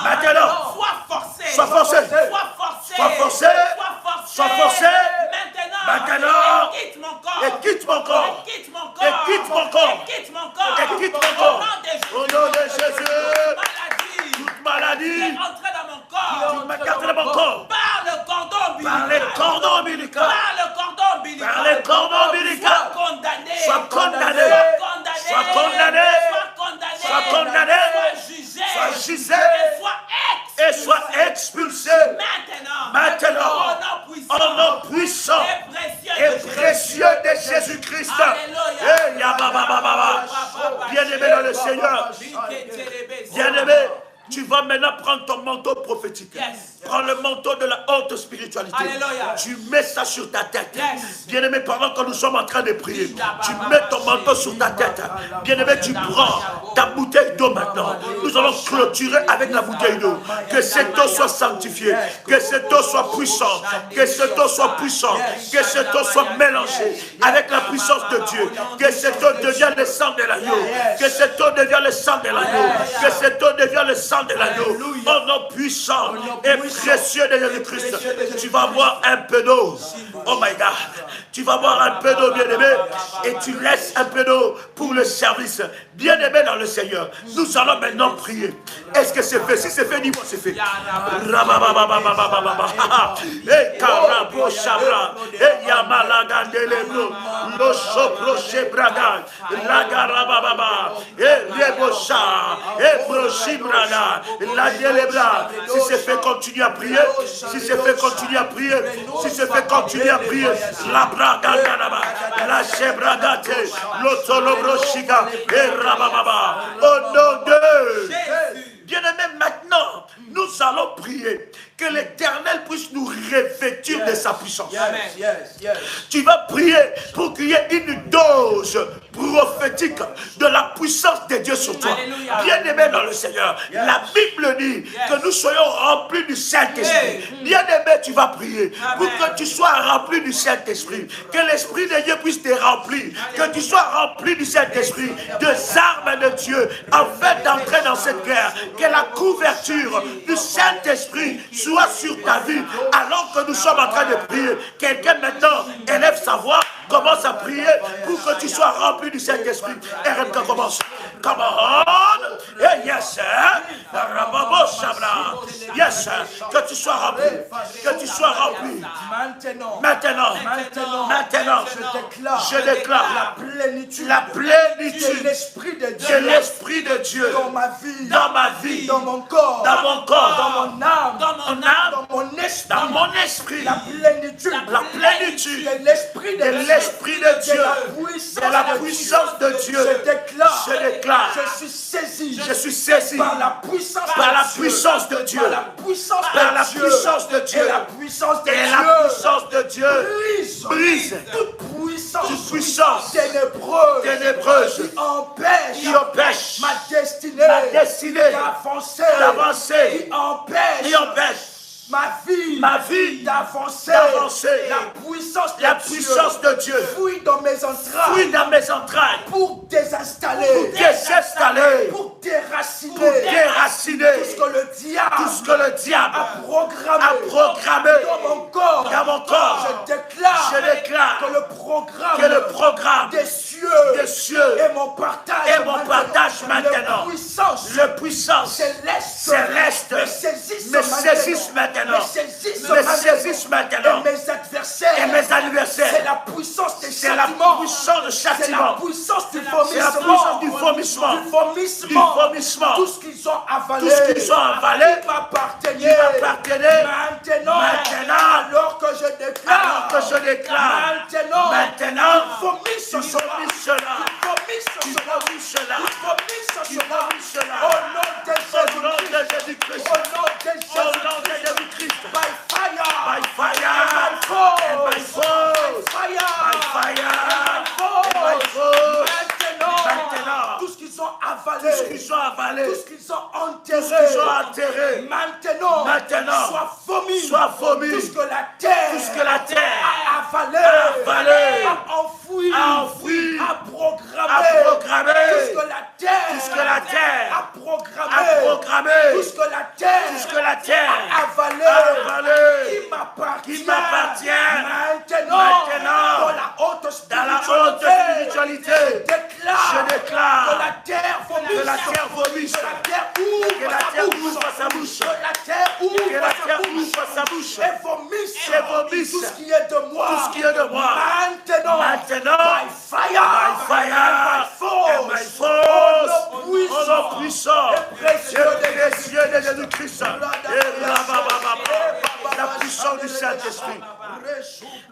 maintenant, soient forcés, maintenant, et quitte mon corps, au nom de Jésus. Toute maladie qui est dans mon corps, par les cordons ombilicaux, soit condamné, soit jugé et soit expulsé. Maintenant, au nom puissant et précieux de Jésus-Christ. Bien-aimé dans le Seigneur, bien-aimé, tu vas maintenant prendre ton manteau prophétique. Prends le manteau de la haute spiritualité. Alléluia. Tu mets ça sur ta tête. Bien-aimé, pendant que nous sommes en train de prier, tu mets ton manteau sur ta tête. Bien-aimé, tu prends ta bouteille d'eau maintenant. Nous allons clôturer avec la bouteille d'eau. Que cette eau soit sanctifiée. Que cette eau soit puissante. Que cette eau soit puissante. Que cette eau soit mélangée avec la puissance de Dieu. Que cette eau devienne le sang de l'agneau. Que cette eau devienne le sang de l'agneau. Que cette eau devienne le sang de l'agneau. Au nom puissant et précieux de Jésus-Christ. Tu vas boire un peu d'eau. Oh my God. Tu vas boire un peu d'eau, bien-aimé. Et tu laisses un peu d'eau pour le service. Bien-aimé dans le Seigneur. Nous allons maintenant prier. Est-ce que c'est fait? Si c'est fait, dis-moi c'est fait. Et Karabo Shabra. Et Yamalaga Delebro. Lo Sopro Shebraga. Lagarababa. Et Rebosha. Et Broshibrana. La Delebra. Si c'est fait, continue à prier. Si c'est fait, continue à prier. Si c'est fait, continue à prier. La Braga Ganaba. La Shebragate. L'Otolobrochiga. Et Rabababa. Au nom de Jésus. Bien-aimé, maintenant, nous allons prier que l'Éternel puisse nous revêtir de sa puissance. Tu vas prier pour qu'il y ait une dose prophétique de la puissance de Dieu sur toi. Bien-aimé dans le Seigneur, la Bible dit que nous soyons remplis du Saint-Esprit. Bien-aimé, tu vas prier pour que tu sois rempli du Saint-Esprit. Que l'Esprit de Dieu puisse te remplir. Que tu sois rempli du Saint-Esprit, des armes de Dieu, afin d'entrer dans cette guerre. Que la couverture du Saint-Esprit soit sur ta vie alors que nous sommes en train de prier. Quelqu'un maintenant élève sa voix, commence à prier pour que tu sois rempli du Saint-Esprit. Et Rebecca commence. Come on! Et yes, sir. Yes, sir. Que tu sois rempli. Que tu sois rempli. Maintenant. Je déclare la plénitude de l'Esprit de Dieu dans ma vie, dans mon corps, dans mon dans mon âme, dans mon dans mon dans mon esprit, la plénitude de l'esprit de Dieu, de la puissance de Dieu. Je déclare, je suis saisi par la puissance de Dieu, par la puissance de Dieu, et la puissance de Dieu brise toute puissance ténébreuse qui empêche ma destinée d'avancer, qui empêche ma vie d'avancer. La puissance de Dieu fouille dans mes entrailles pour désinstaller, pour déraciner tout ce que le diable a programmé dans mon corps. Je déclare que le programme des cieux est mon partage maintenant. Le puissance céleste me saisissent maintenant. Et mes adversaires. C'est la puissance des châtiments. C'est la puissance du vomissement. Tout ce qu'ils ont avalé. m'appartenait. Maintenant, alors que je déclare. Maintenant, vomisse cela. Au nom de Jésus-Christ. By fire, and by force. Maintenant, tout ce qu'ils ont avalé, tout ce qu'ils ont enterré, maintenant, soit vomi, tout ce que la terre a avalé, a enfoui, a programmé, tout ce que la terre a programmé, tout ce que la terre a avalé, qui m'appartient maintenant, dans la haute spiritualité, je déclare que la terre vomisse, que la terre ouvre sa bouche, et vomisse tout ce qui est de moi, maintenant, by fire, and by force, au nom puissant et précieux de Jésus-Christ, la puissance du Saint-Esprit.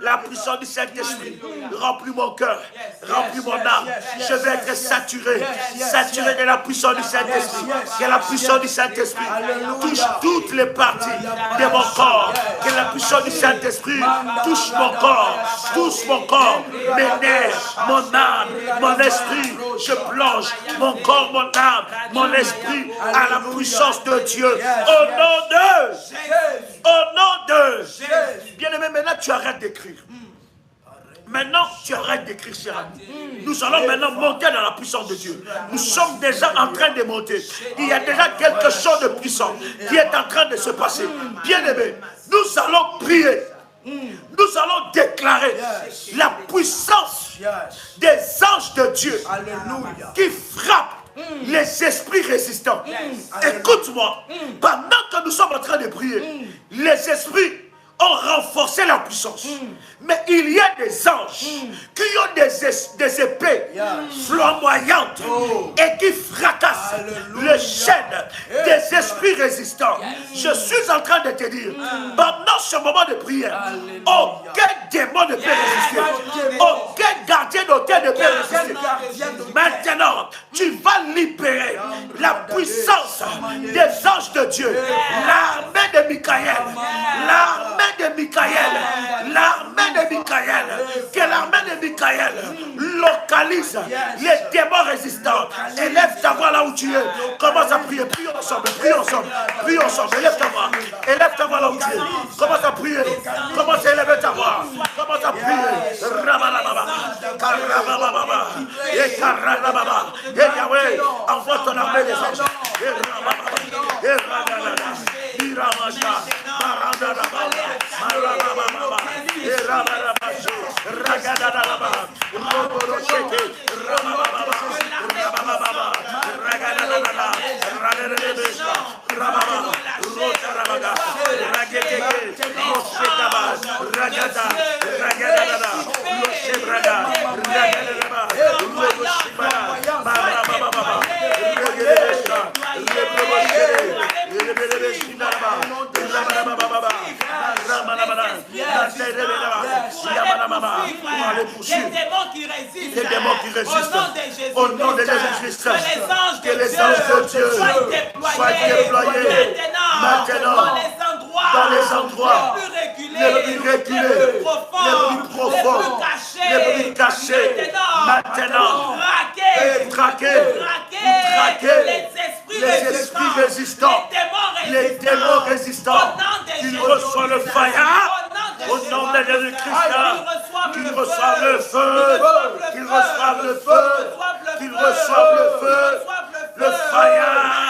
La puissance du Saint-Esprit remplit mon cœur, remplit mon âme. Je vais être saturé de la puissance du Saint-Esprit. Que la puissance du Saint-Esprit touche toutes les parties de mon corps. Que la puissance du Saint-Esprit touche mon corps, mes nerfs, mon âme, mon esprit. Je plonge mon corps, mon âme, mon esprit à la puissance de Dieu. Au nom de bien-aimé, maintenant tu arrêtes d'écrire. Maintenant, tu arrêtes d'écrire, cher ami. Nous allons maintenant monter dans la puissance de Dieu. Nous sommes déjà en train de monter. Il y a déjà quelque chose de puissant qui est en train de se passer. Bien-aimé, nous allons prier. Nous allons déclarer la puissance des anges de Dieu qui frappent les esprits résistants. Écoute-moi, pendant que nous sommes en train de prier, les esprits ont renforcé la puissance. Mais il y a des anges qui ont des épées flamboyantes et qui fracassent les chaînes des esprits résistants. Je suis en train de te dire, pendant ce moment de prière, aucun démon ne peut résister. Aucun gardien d'hôtel ne peut résister. Maintenant, tu vas libérer la puissance des anges de Dieu. L'armée de Michael. Que l'armée de Michael localise les démons résistants. Élève ta voix là où tu es. Commence à prier. Prie ensemble. Élève ta voix là où tu es. Commence à prier. Commence à élever ta voix. Commence à prier. Et Yahweh, envoie ton armée des anges. aller poursuivre. Les démons qui résistent. Les démons qui résistent. Au nom de Jésus-Christ. Que les anges de Dieu soient déployés. Maintenant. Dans les endroits. Les plus reculés. Les plus profonds. Les plus cachés. Maintenant. Traquer les esprits résistants. Les démons résistants. Qu'ils reçoivent le fire. Au nom de Jésus-Christ. Qu'ils reçoivent le feu. Qu'ils reçoivent le feu. Qu'ils reçoivent le feu. Le fire.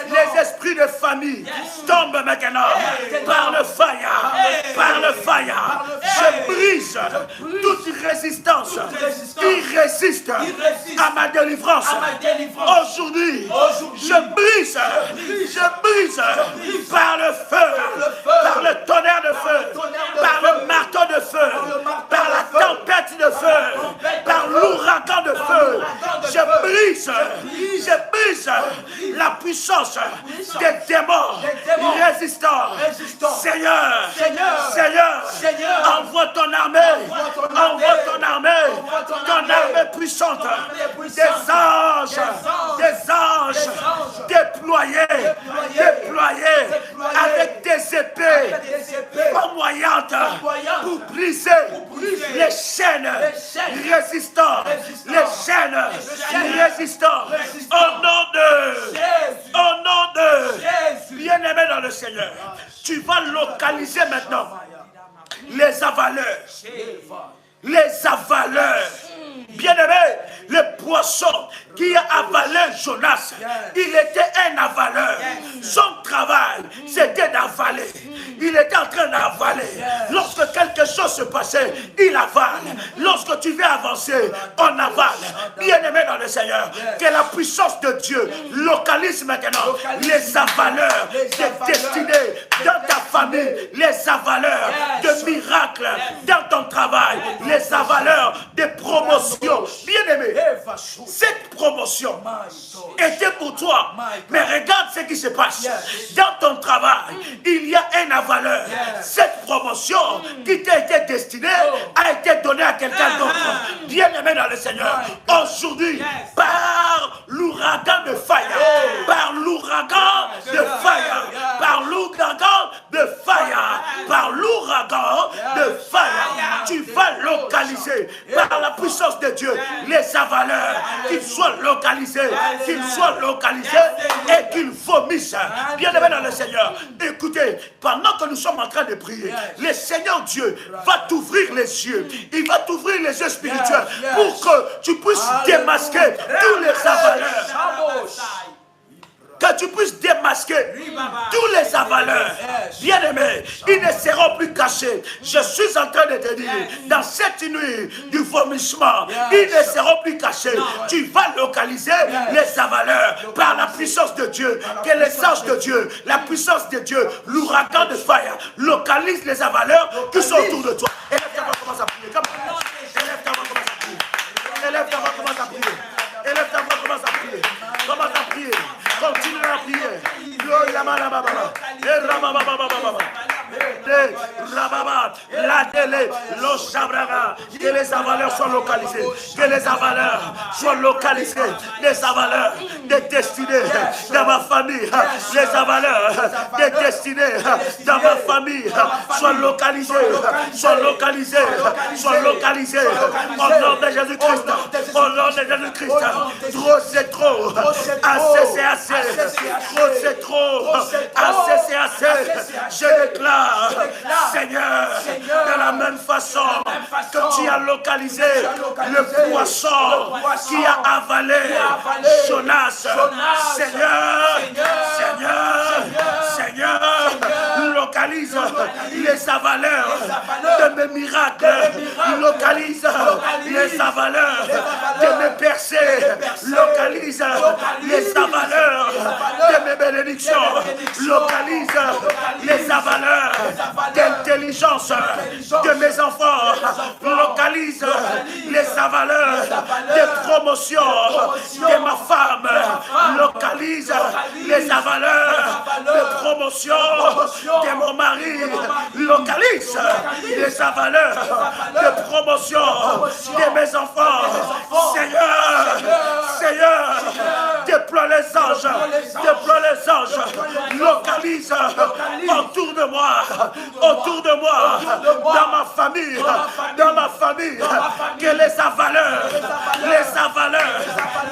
Les esprits de famille tombent maintenant par le fire. Par le fire. Je brise toute résistance qui résiste à ma délivrance. Aujourd'hui, je brise par le feu, par le tonnerre de feu, par le marteau de feu, par la tempête de feu, par l'ouragan de feu. Je brise la puissance des démons résistants. Seigneur, envoie ton armée, ton armée puissante, des anges déployés avec des épées flamboyantes pour briser les chaînes résistantes, au nom de bien-aimé dans le Seigneur. Tu vas localiser maintenant les avaleurs. Bien-aimé, le poisson qui a avalé Jonas, il était un avaleur. Son travail, c'était d'avaler. Il était en train d'avaler. Lorsque quelque chose se passait, il avale. Lorsque tu veux avancer, on avale. Bien-aimé dans le Seigneur, que la puissance de Dieu localise maintenant les avaleurs de destinée dans ta famille, les avaleurs de miracles dans ton travail, les avaleurs de promotion. Bien-aimé, cette promotion était pour toi. Mais regarde ce qui se passe. Dans ton travail, il y a un avaleur. Cette promotion qui t'a été destinée a été donnée à quelqu'un d'autre. Bien-aimé dans le Seigneur, aujourd'hui, par l'ouragan de fire, par l'ouragan de fire, par l'ouragan de fire, par l'ouragan de fire, tu vas localiser par la puissance de Dieu les avaleurs, qu'ils soient localisés, et qu'ils vomissent. Bien-aimé dans le Seigneur, écoutez, pendant que nous sommes en train de prier, le Seigneur Dieu va t'ouvrir les yeux, il va t'ouvrir les yeux spirituels pour que tu puisses démasquer tous les avaleurs. Que tu puisses démasquer tous les avaleurs. Bien-aimés, ils ne seront plus cachés. Je suis en train de te dire, dans cette nuit du vomissement, ils ne seront plus cachés. Tu vas localiser les avaleurs par la puissance de Dieu. Que les anges de Dieu, la puissance de Dieu, l'ouragan de fire, localise les avaleurs qui sont autour de toi. Élève-toi, commence à prier. Élève-toi, commence à prier. Élève-toi, commence à prier. Élève-toi, commence à prier. Commence à prier. Continue à prier. la télé, que les avaleurs soient localisés, que les avaleurs soient localisés, les avaleurs des destinées dans ma famille, les avaleurs des destinées dans ma famille soient localisés, soient localisés, soient localisés, au nom de Jésus-Christ, au nom de Jésus-Christ. Trop c'est trop, assez c'est assez, trop c'est trop, assez c'est assez. Je déclare, Seigneur, de la même façon que tu as localisé le poisson qui a avalé Jonas, Seigneur, localise les avaleurs de mes miracles, localise les avaleurs de mes percées, localise les avaleurs de mes bénédictions, localise les avaleurs d'intelligence de mes enfants, localise les avaleurs de promotion de ma femme, localise les avaleurs de promotion de mon mari, localise les avaleurs de promotion de mes enfants. Seigneur, déploie les anges, localise autour de moi, dans ma famille, que les avaleurs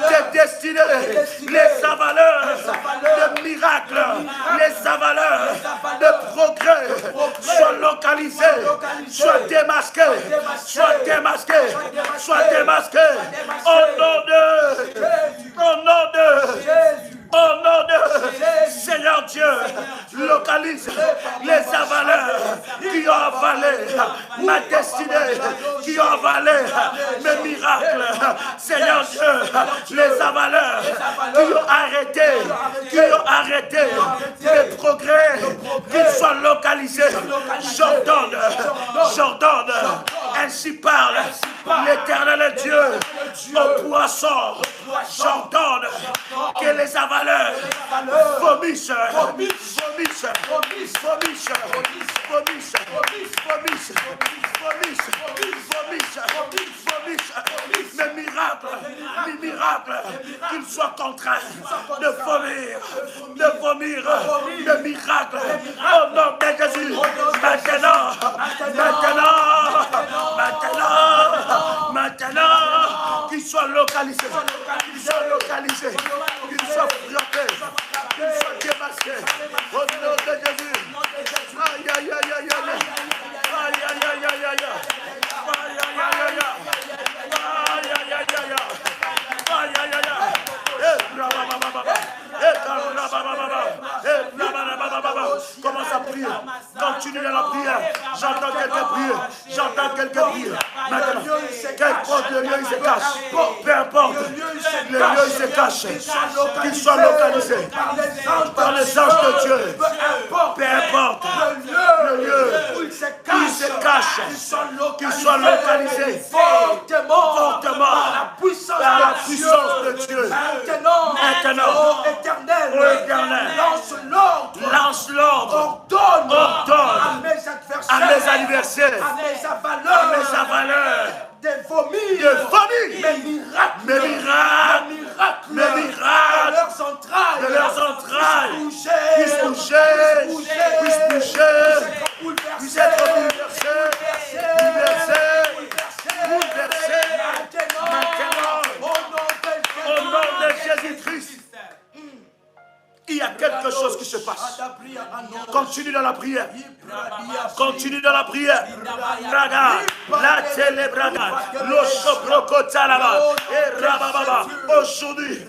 de destinée, les avaleurs de miracles, les avaleurs de progrès soient localisés, soient démasqués, au nom de Seigneur Dieu, localise les avaleurs qui ont avalé ma destinée, qui ont avalé mes miracles. Seigneur Dieu, les avaleurs qui ont arrêté les progrès, qu'ils soient localisés. J'ordonne, ainsi parle l'Éternel Dieu au poisson. J'ordonne que les avaleurs vomissent mes miracles, qu'ils soient contraints de vomir mes miracles au nom de Jésus. Maintenant, qu'ils soient localisés, qu'ils soient frappés, qu'ils soient démasqués au nom de Jésus. Aïe, aïe, aïe, aïe, aïe, aïe, aïe, aïe, aïe, aïe, commence à prier, continue dans la prière. J'entends quelques prières. Maintenant, qu'importe le lieu il se cache, peu importe le lieu il se cache, qu'il soit localisé par les anges de Dieu, peu importe le lieu où il se cache, qu'il soit localisé fortement par la puissance de Dieu. Maintenant, Éternel, lance l'ordre, ordonne à mes adversaires, à mes avaleurs, de vomir mes miracles, de leurs entrailles, puissent bouger, puissent être bouleversés, maintenant, au nom de Jésus-Christ. Il y a quelque chose qui se passe. Continue dans la prière. Continue dans la prière. Braga, la télé braga, le soprocotalaba, et rabababa. Aujourd'hui,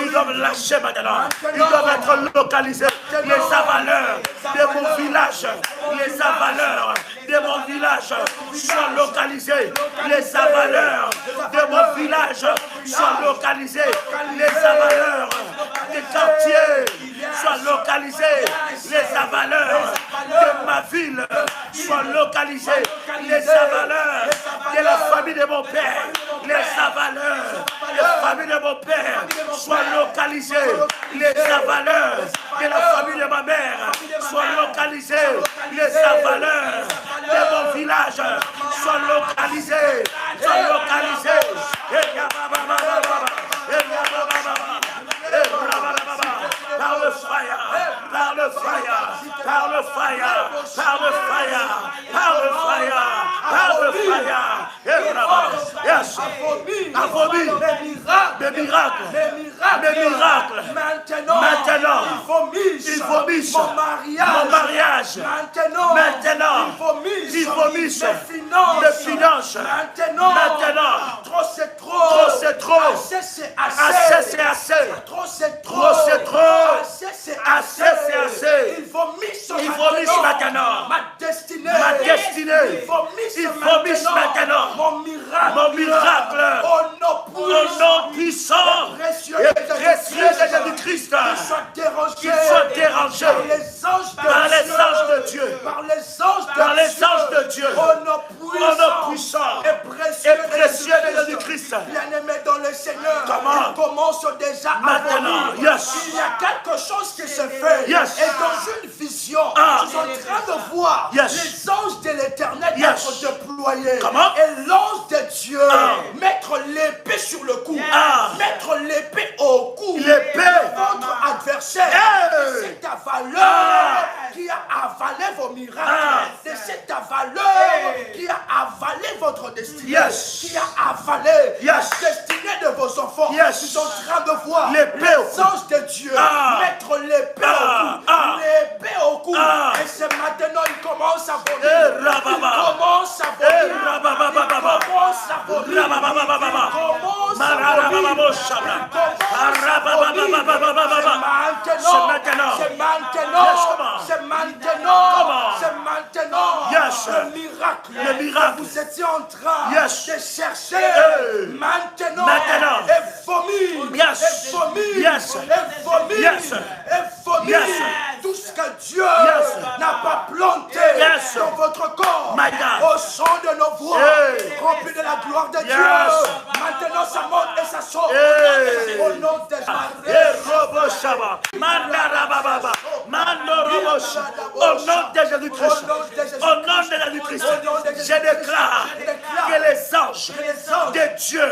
ils doivent lâcher maintenant. Ils doivent être localisés. Les avaleurs de mon village, les avaleurs de mon village soient localisés. Les avaleurs de mon village soient localisés. Les avaleurs des quartiers soient localisés. Les avaleurs de ma ville soient localisés. Les avaleurs de la famille de mon père Les avaleurs, la famille de mon père, soient localisés. Les avaleurs de la famille de ma mère, soient localisés. Les avaleurs de mon village, soient localisés. Soient localisés. Par le fire, par le fire, par le fire, par le fire, par le fire, par le fire. Yes. Des miracles. Maintenant, ils vomissent mon mariage. Maintenant, ils vomissent mes finances. Maintenant, trop c'est trop. Trop c'est trop. Assez c'est assez. Assez c'est assez. Trop c'est trop. Trop c'est trop. Assez c'est Assez c'est assez. Ils vomissent maintenant. Ma destinée. Ils vomissent maintenant. Mon miracle. Mon miracle. Au nom puissant et précieux de Jésus-Christ. Qu'il soit dérangé par les anges de Dieu. Par les anges de Dieu. Au nom puissant et précieux de Jésus-Christ. Bien-aimé dans le Seigneur. Comment? Il commence déjà Maintenant. Yes. Il y a quelque chose qui se fait. Yes. Et dans une vision, je suis en train de voir les anges de l'Éternel être déployés. Comment? Et l'ange de Dieu mettre l'épée sur le cou. Mettre l'épée au cou. L'épée. Votre adversaire. C'est ta valeur qui a avalé vos miracles. C'est cette valeur qui a avalé votre destinée. Qui a avalé la destinée de vos enfants. Je suis en train de voir les anges de Dieu mettre l'épée au cou. L'épée au cou. Et c'est maintenant, il commence à voler. Il commence à voler. C'est maintenant. Le miracle. Vous étiez en train de chercher. Maintenant. Et vomir. Tout ce que Dieu n'a pas planté dans votre corps. Au son de nos voix. Rempli de la gloire de Dieu. Maintenant ça monte et ça sort. Au nom de Jésus. Au nom de Jésus-Christ. Au nom de Jésus-Christ. Je déclare que les anges de Dieu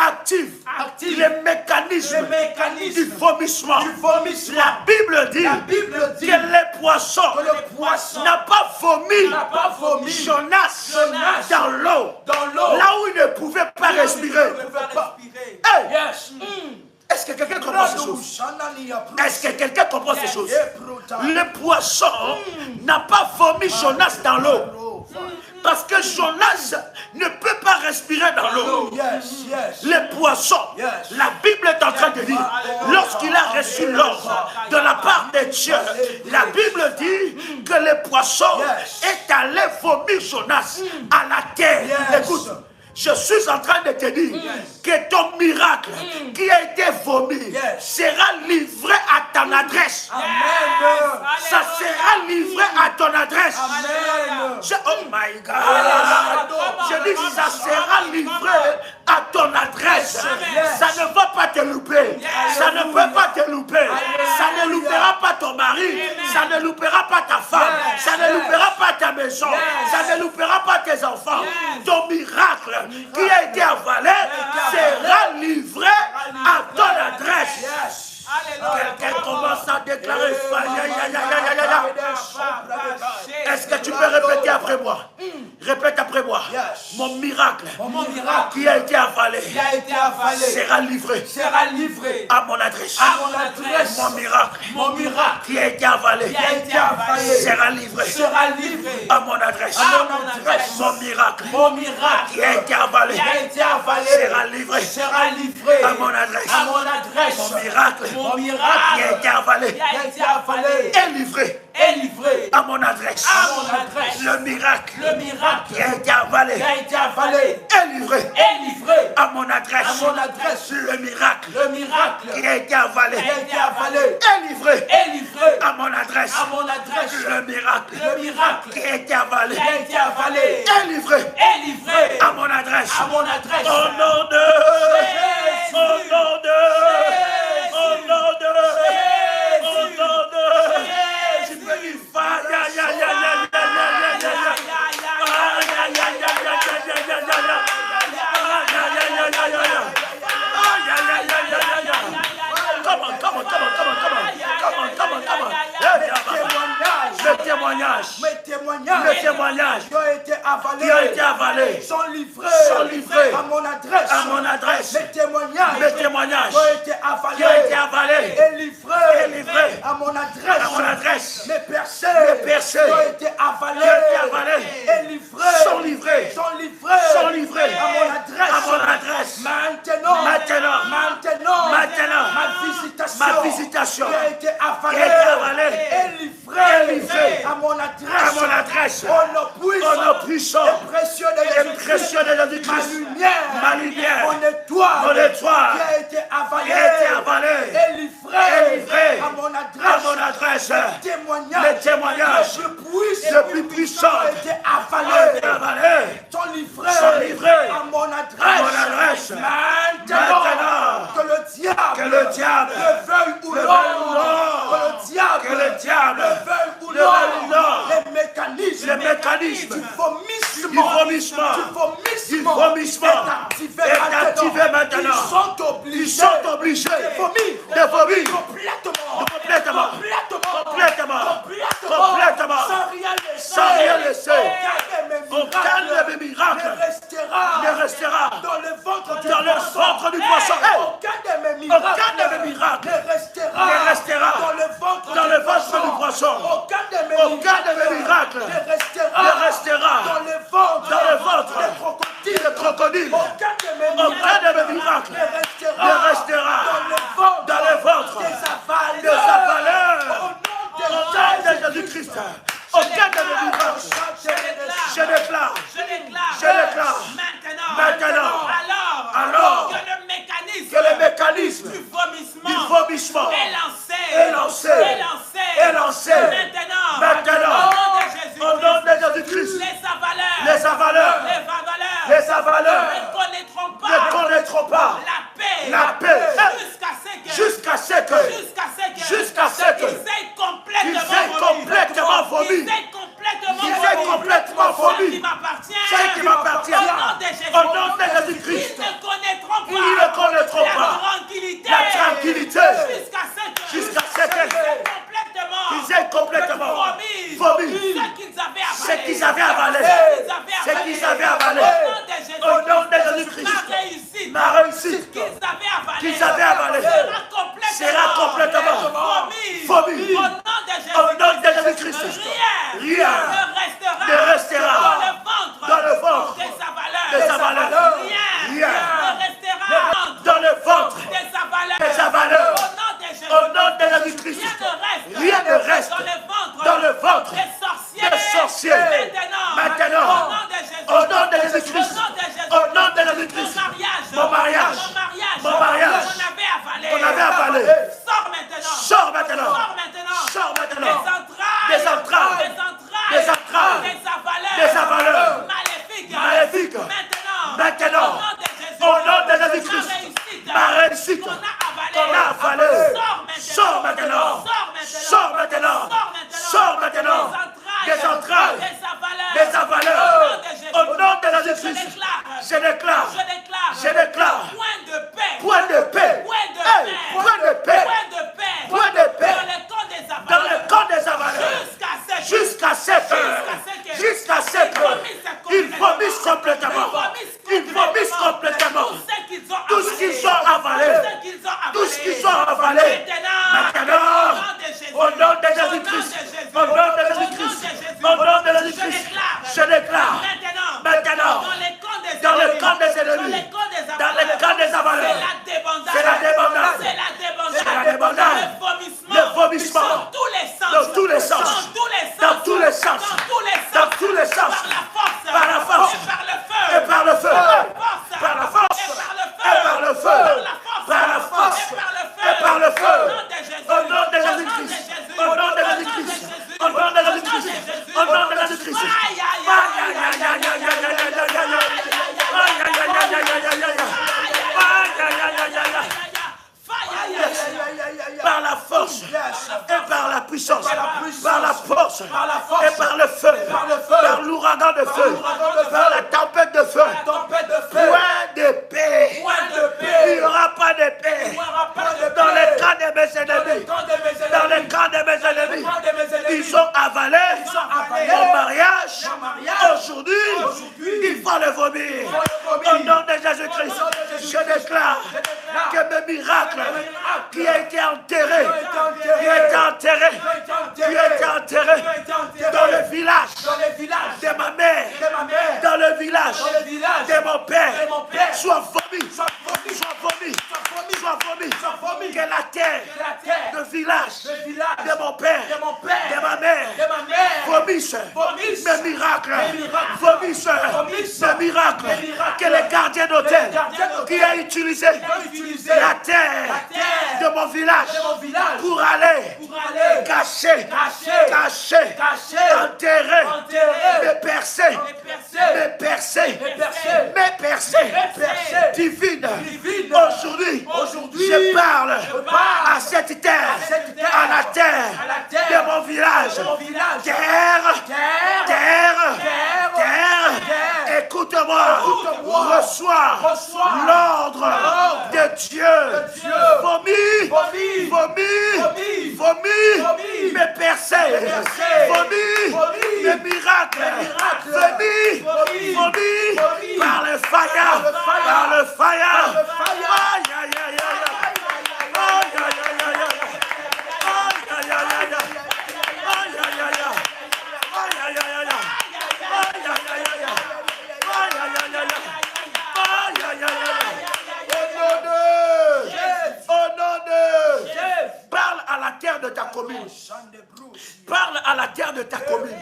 activent les mécanismes du vomissement. La Bible dit que les poissons n'ont pas vomi Jonas dans l'eau, là où il ne pouvait pas respirer. Est-ce que quelqu'un comprend ces choses? Est-ce que quelqu'un comprend ces choses? Le poisson n'a pas vomi Jonas dans l'eau. Parce que Jonas ne peut pas respirer dans l'eau. Les poissons, la Bible est en train de dire, lorsqu'il a reçu l'ordre de la part de Dieu, la Bible dit que les poissons est allé vomir Jonas à la terre. Écoute. Je suis en train de te dire que ton miracle qui a été vomi sera livré à ton adresse. Amen. Ça sera livré à ton adresse. Amen. Oh my God. Je dis ça sera livré à ton adresse. Ça ne va pas te louper. Ça ne peut pas te louper. Ça ne loupera pas ton mari. Ça ne loupera pas ta femme. Ça ne loupera pas ta maison. Ça ne loupera pas tes enfants. Ton miracle qui a été avalé sera livré à ton adresse. Quelqu'un commence à déclarer. Est-ce que tu peux répéter après moi? Répète après moi. Mon miracle qui a été avalé sera livré à mon adresse. Mon miracle qui a été avalé sera livré à mon adresse. Mon miracle qui a été avalé sera livré à mon adresse. Mon miracle qui a été avalé est livré à mon adresse. Le miracle qui a été avalé est livré à mon adresse. Le miracle qui a été avalé est livré à mon adresse. Le miracle qui a été avalé est livré à mon adresse. adresse. À mon adresse. Au nom de Jésus. Au nom de Jésus. Au nom de Jésus. Au nom de Jésus. Tu peux dire Mes témoignages qui ont été avalés sont livrés à mon adresse. Mes témoignages qui ont été avalés et livrés à mon adresse. Mes percées qui ont été avalées et livrées sont livrés à mon adresse. Maintenant, ma visitation qui a été avalée et livrée à mon adresse. Au nom puissant et précieux de Jésus-Christ. Ma lumière, mon étoile qui a été avalée et livrée à mon adresse. Les témoignages le plus puissants qui ont été avalés sont livrés à mon adresse. Maintenant, que le diable le veuille ou non, que le diable le veuille ou non, les mécanismes du vomissement est activé maintenant. Ils sont obligés de vomir complètement, sans rien laisser. Aucun de mes miracles ne restera dans le ventre du poisson. Aucun de mes miracles ne restera dans le ventre du poisson. Aucun de mes miracles ne restera dans le ventre des crocodiles. Aucun de mes miracles ne restera dans le ventre des avaleurs. Au nom de Jésus-Christ. Aucun de mes miracles. Je déclare maintenant alors que le mécanisme du vomissement est lancé maintenant au nom de Jésus-Christ. Les avaleurs ne connaîtront pas la paix jusqu'à ce que qu'ils aient complètement vomi. Ce qui m'appartient. Au nom de Jésus-Christ. Ils ne connaîtront pas la tranquillité jusqu'à ce qu'ils aient complètement vomi ce qu'ils avaient avalé. Au nom de Jésus-Christ. Ma réussite qu'ils avaient avalé sera complètement vomi. Au nom de Jésus-Christ. Rien ne restera dans le ventre des avaleurs. Rien dans le ventre des avaleurs. Au nom de Jésus-Christ. Rien ne reste dans le ventre des sorciers. Maintenant, au nom de Jésus-Christ. Au nom de Jésus-Christ. Mon mariage qu'on avait avalé. Sors maintenant. Des entrailles. Des avaleurs. Maléfiques. Maintenant, au nom de Jésus-Christ. Ma réussite qu'on a avalée. Sors maintenant. Des entrailles. Des avaleurs. Au nom de Jésus-Christ. Je déclare. Point de paix. Dans le camp des avaleurs. Jusqu'à ce qu'ils vomissent complètement. Tout ce qu'ils ont avalé. Maintenant, au nom de Jésus-Christ. Je déclare. Maintenant, dans le camp des ennemis. Dans le camp des avaleurs. C'est la débandade. Le vomissement. Dans tous les sens. Par la force. Et par le feu. Par la force. Et par le feu. puissance, par la force, et par le feu, par l'ouragan de feu, par la tempête de feu. Point de paix. Il n'y aura pas de paix dans les camps de mes ennemis. Dans les camps de mes ennemis, ils ont avalé mon mariage. Aujourd'hui, il faut le vomir. Au nom de Jésus-Christ, je déclare que mes miracles qui ont été enterrés, dans le village de ma mère, dans le village de mon père, soient vomis. Que la terre, le village de mon père, de ma mère, vomisse mes miracles, vomisse mes miracles. Que les gardiens d'hôtel qui ont utilisé la terre de mon village pour aller cacher, enterrer, me percer, divine. Aujourd'hui, je parle à cette terre, à la terre de mon village. Terre, écoute-moi, reçois l'ordre de Dieu. Vomis, mes percées, vomis, mes miracles, vomis, par le fire. Parle à la terre de ta commune. Parle à la terre de ta commune.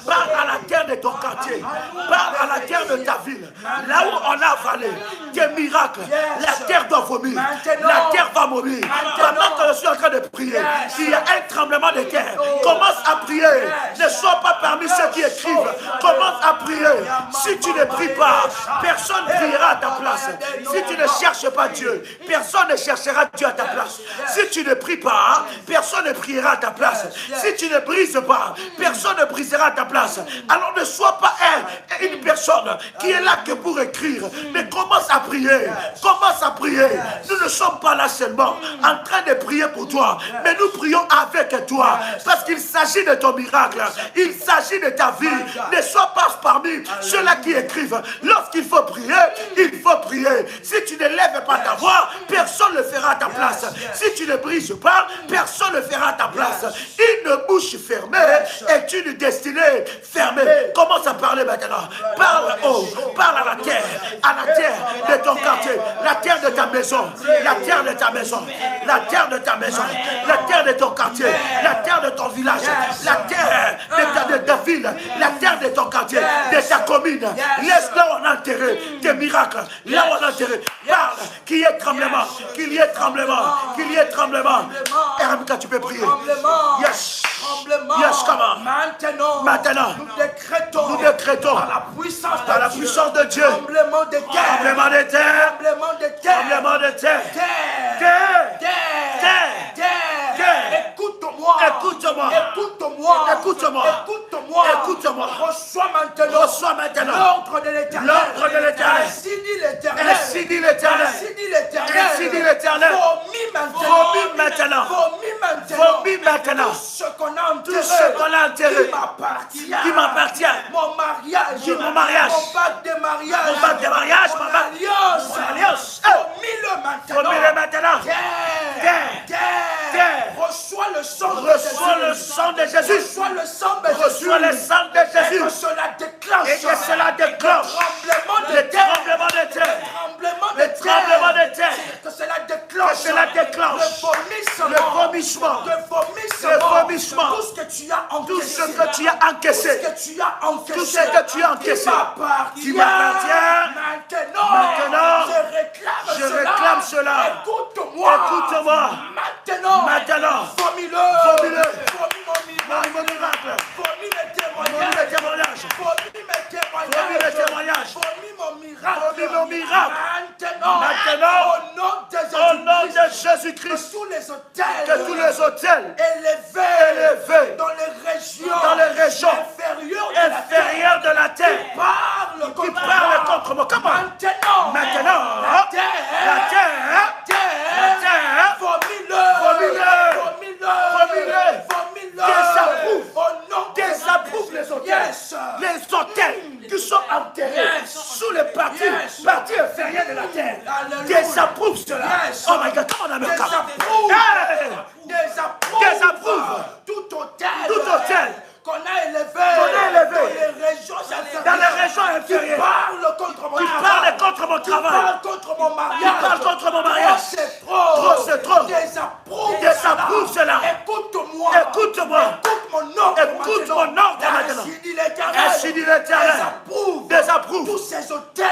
Parle à la terre de ton quartier. Parle à la terre de ta ville. Là où on a avalé tes miracles, la terre doit vomir. La terre va mourir. Pendant que je suis en train de prier, s'il y a un tremblement de terre, commence à prier. Ne sois pas parmi ceux qui écrivent. Commence à prier. Si tu ne pries pas, personne ne priera à ta place. Si tu ne cherches pas Dieu, personne ne cherchera Dieu à ta place. Si tu ne pries pas, personne ne priera à ta place. Si tu ne brises pas, personne ne brisera à ta place. Alors ne sois pas une personne qui est là que pour écrire, mais commence à prier. Commence à prier. Nous ne sommes pas là seulement en train de prier pour toi, mais nous prions avec toi parce qu'il s'agit de ton miracle. Il s'agit de ta vie. Ne sois pas parmi ceux-là qui écrivent. Lorsqu'il faut prier, il faut prier. Si tu ne lèves pas ta voix, personne ne le fera à ta place. Si tu ne brises pas, personne ne le fera à ta place. Une bouche fermée est une destinée fermée. Commence à parler maintenant. Parle haut, parle à la terre de ton quartier, la terre de ta maison, la terre de ta maison, la terre de ta maison, la terre de ton quartier, la terre de ton village, la terre de ta ville, la terre de ton quartier, de ta commune. Laisse là où on a enterré tes miracles, là où on a enterré. Parle, qu'il y ait tremblement, qu'il y ait tremblement, qu'il y ait tremblement. RMK, tu peux prier. Yes. Yes, comment? Maintenant, nous décrétons par la puissance de Dieu, tremblement de terre, Écoute-moi. Reçois maintenant l'ordre de l'Éternel. Ainsi dit l'Éternel. Vomis maintenant. Tout ce qu'on a enterré, qui m'appartient. Mon mariage, mon bac de mariage, mon alliance. Vomis-le maintenant. Reçois le sang de Jésus. Reçois le sang de Jésus. Et que cela déclenche le tremblement de terre. Que cela déclenche le vomissement. Tout ce que tu as encaissé. Tout ce que tu as encaissé. Qui m'appartient. Maintenant, je réclame cela. Écoute-moi. Maintenant. Vomis-le. Vomis mon miracle. Vomis mes témoignages. Vomis mon miracle. au nom de Jésus-Christ, que tous les hôtels élevés dans les régions inférieures de la terre qui parlent contre moi. Maintenant, la terre, désapprouve les hôtels. Les hôtels qui sont enterrés sous les parties inférieures de la terre. Désapprouve cela. Oh my God, comment on a mis désapprouve tout hôtel qu'on a élevé dans les régions inférieures, qui parle contre mon travail, qui parle contre mon mariage, c'est trop, désapprouve cela. Écoute-moi, écoute mon ordre maintenant. Ainsi dit l'Éternel, désapprouve tous ces hôtels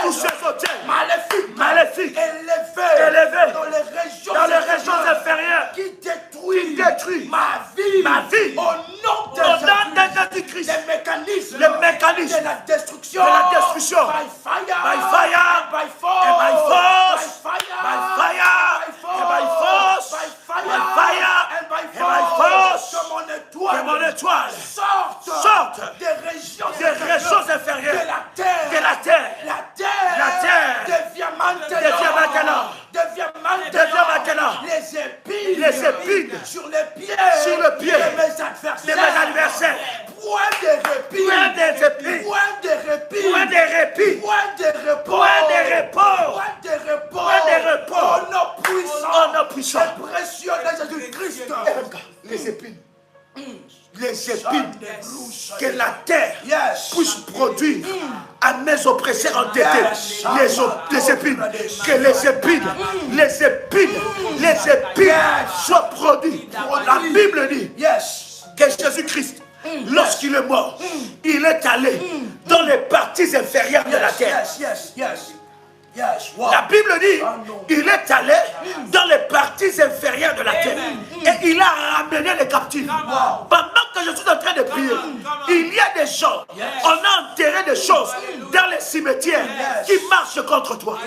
maléfiques élevés dans les régions inférieures qui détruisent ma vie au nom de Jésus-Christ. Les mécanismes de la destruction by fire, by fire, by force, que mon étoile sorte des régions inférieures de la terre. La terre devient maintenant les épines sur le pied de mes adversaires. Point de répit, point de répit, point de repos, oh non puissant, et précieux de Jésus-Christ. Les épines. Que la terre puisse produire à mes oppresseurs entêtés les épines. Que les épines soient produites. La Bible dit que Jésus-Christ, lorsqu'il est mort, il est allé dans les parties inférieures de la terre. La Bible dit, il est allé dans les parties inférieures de la terre et il a ramené les captifs. Pendant que je suis en train de prier, il y a des gens, on a enterré des choses dans les cimetières qui marchent contre toi.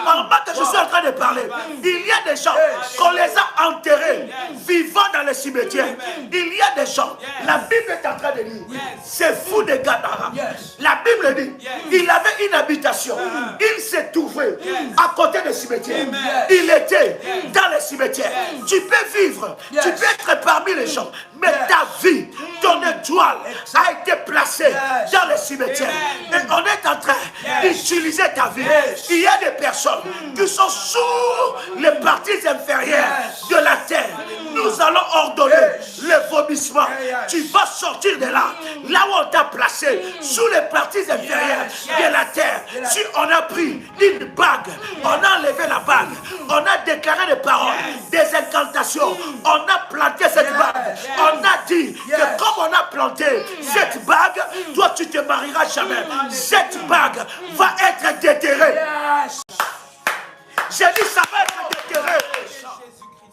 Pendant que je suis en train de parler, il y a des gens qu'on les a enterrés vivant dans les cimetières. Il y a des gens, la Bible est en train de dire, c'est fou de Gadara. La Bible dit, il avait une habitation, il s'est trouvé à côté des cimetières. Il était dans les cimetières. Tu peux vivre, tu peux être parmi les gens, mais ta vie, ton étoile a été placée dans les cimetières. Et on est en train d'utiliser ta vie. Il y a des personnes qui sont sous les parties inférieures de la terre. Nous allons ordonner le vomissement. Tu vas sortir de là, là où on t'a placé, sous les parties inférieures de la terre. Si on a pris une bague, on a enlevé la bague, on a déclaré des paroles, des incantations, on a planté cette bague, on a dit que comme on a planté cette bague, toi tu te marieras jamais. Cette bague va être déterrée. J'ai dit ça va être déterré.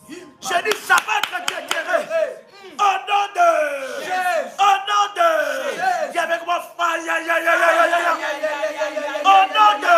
J'ai dit ça va être déterré. Au nom de Viens avec moi. Au nom de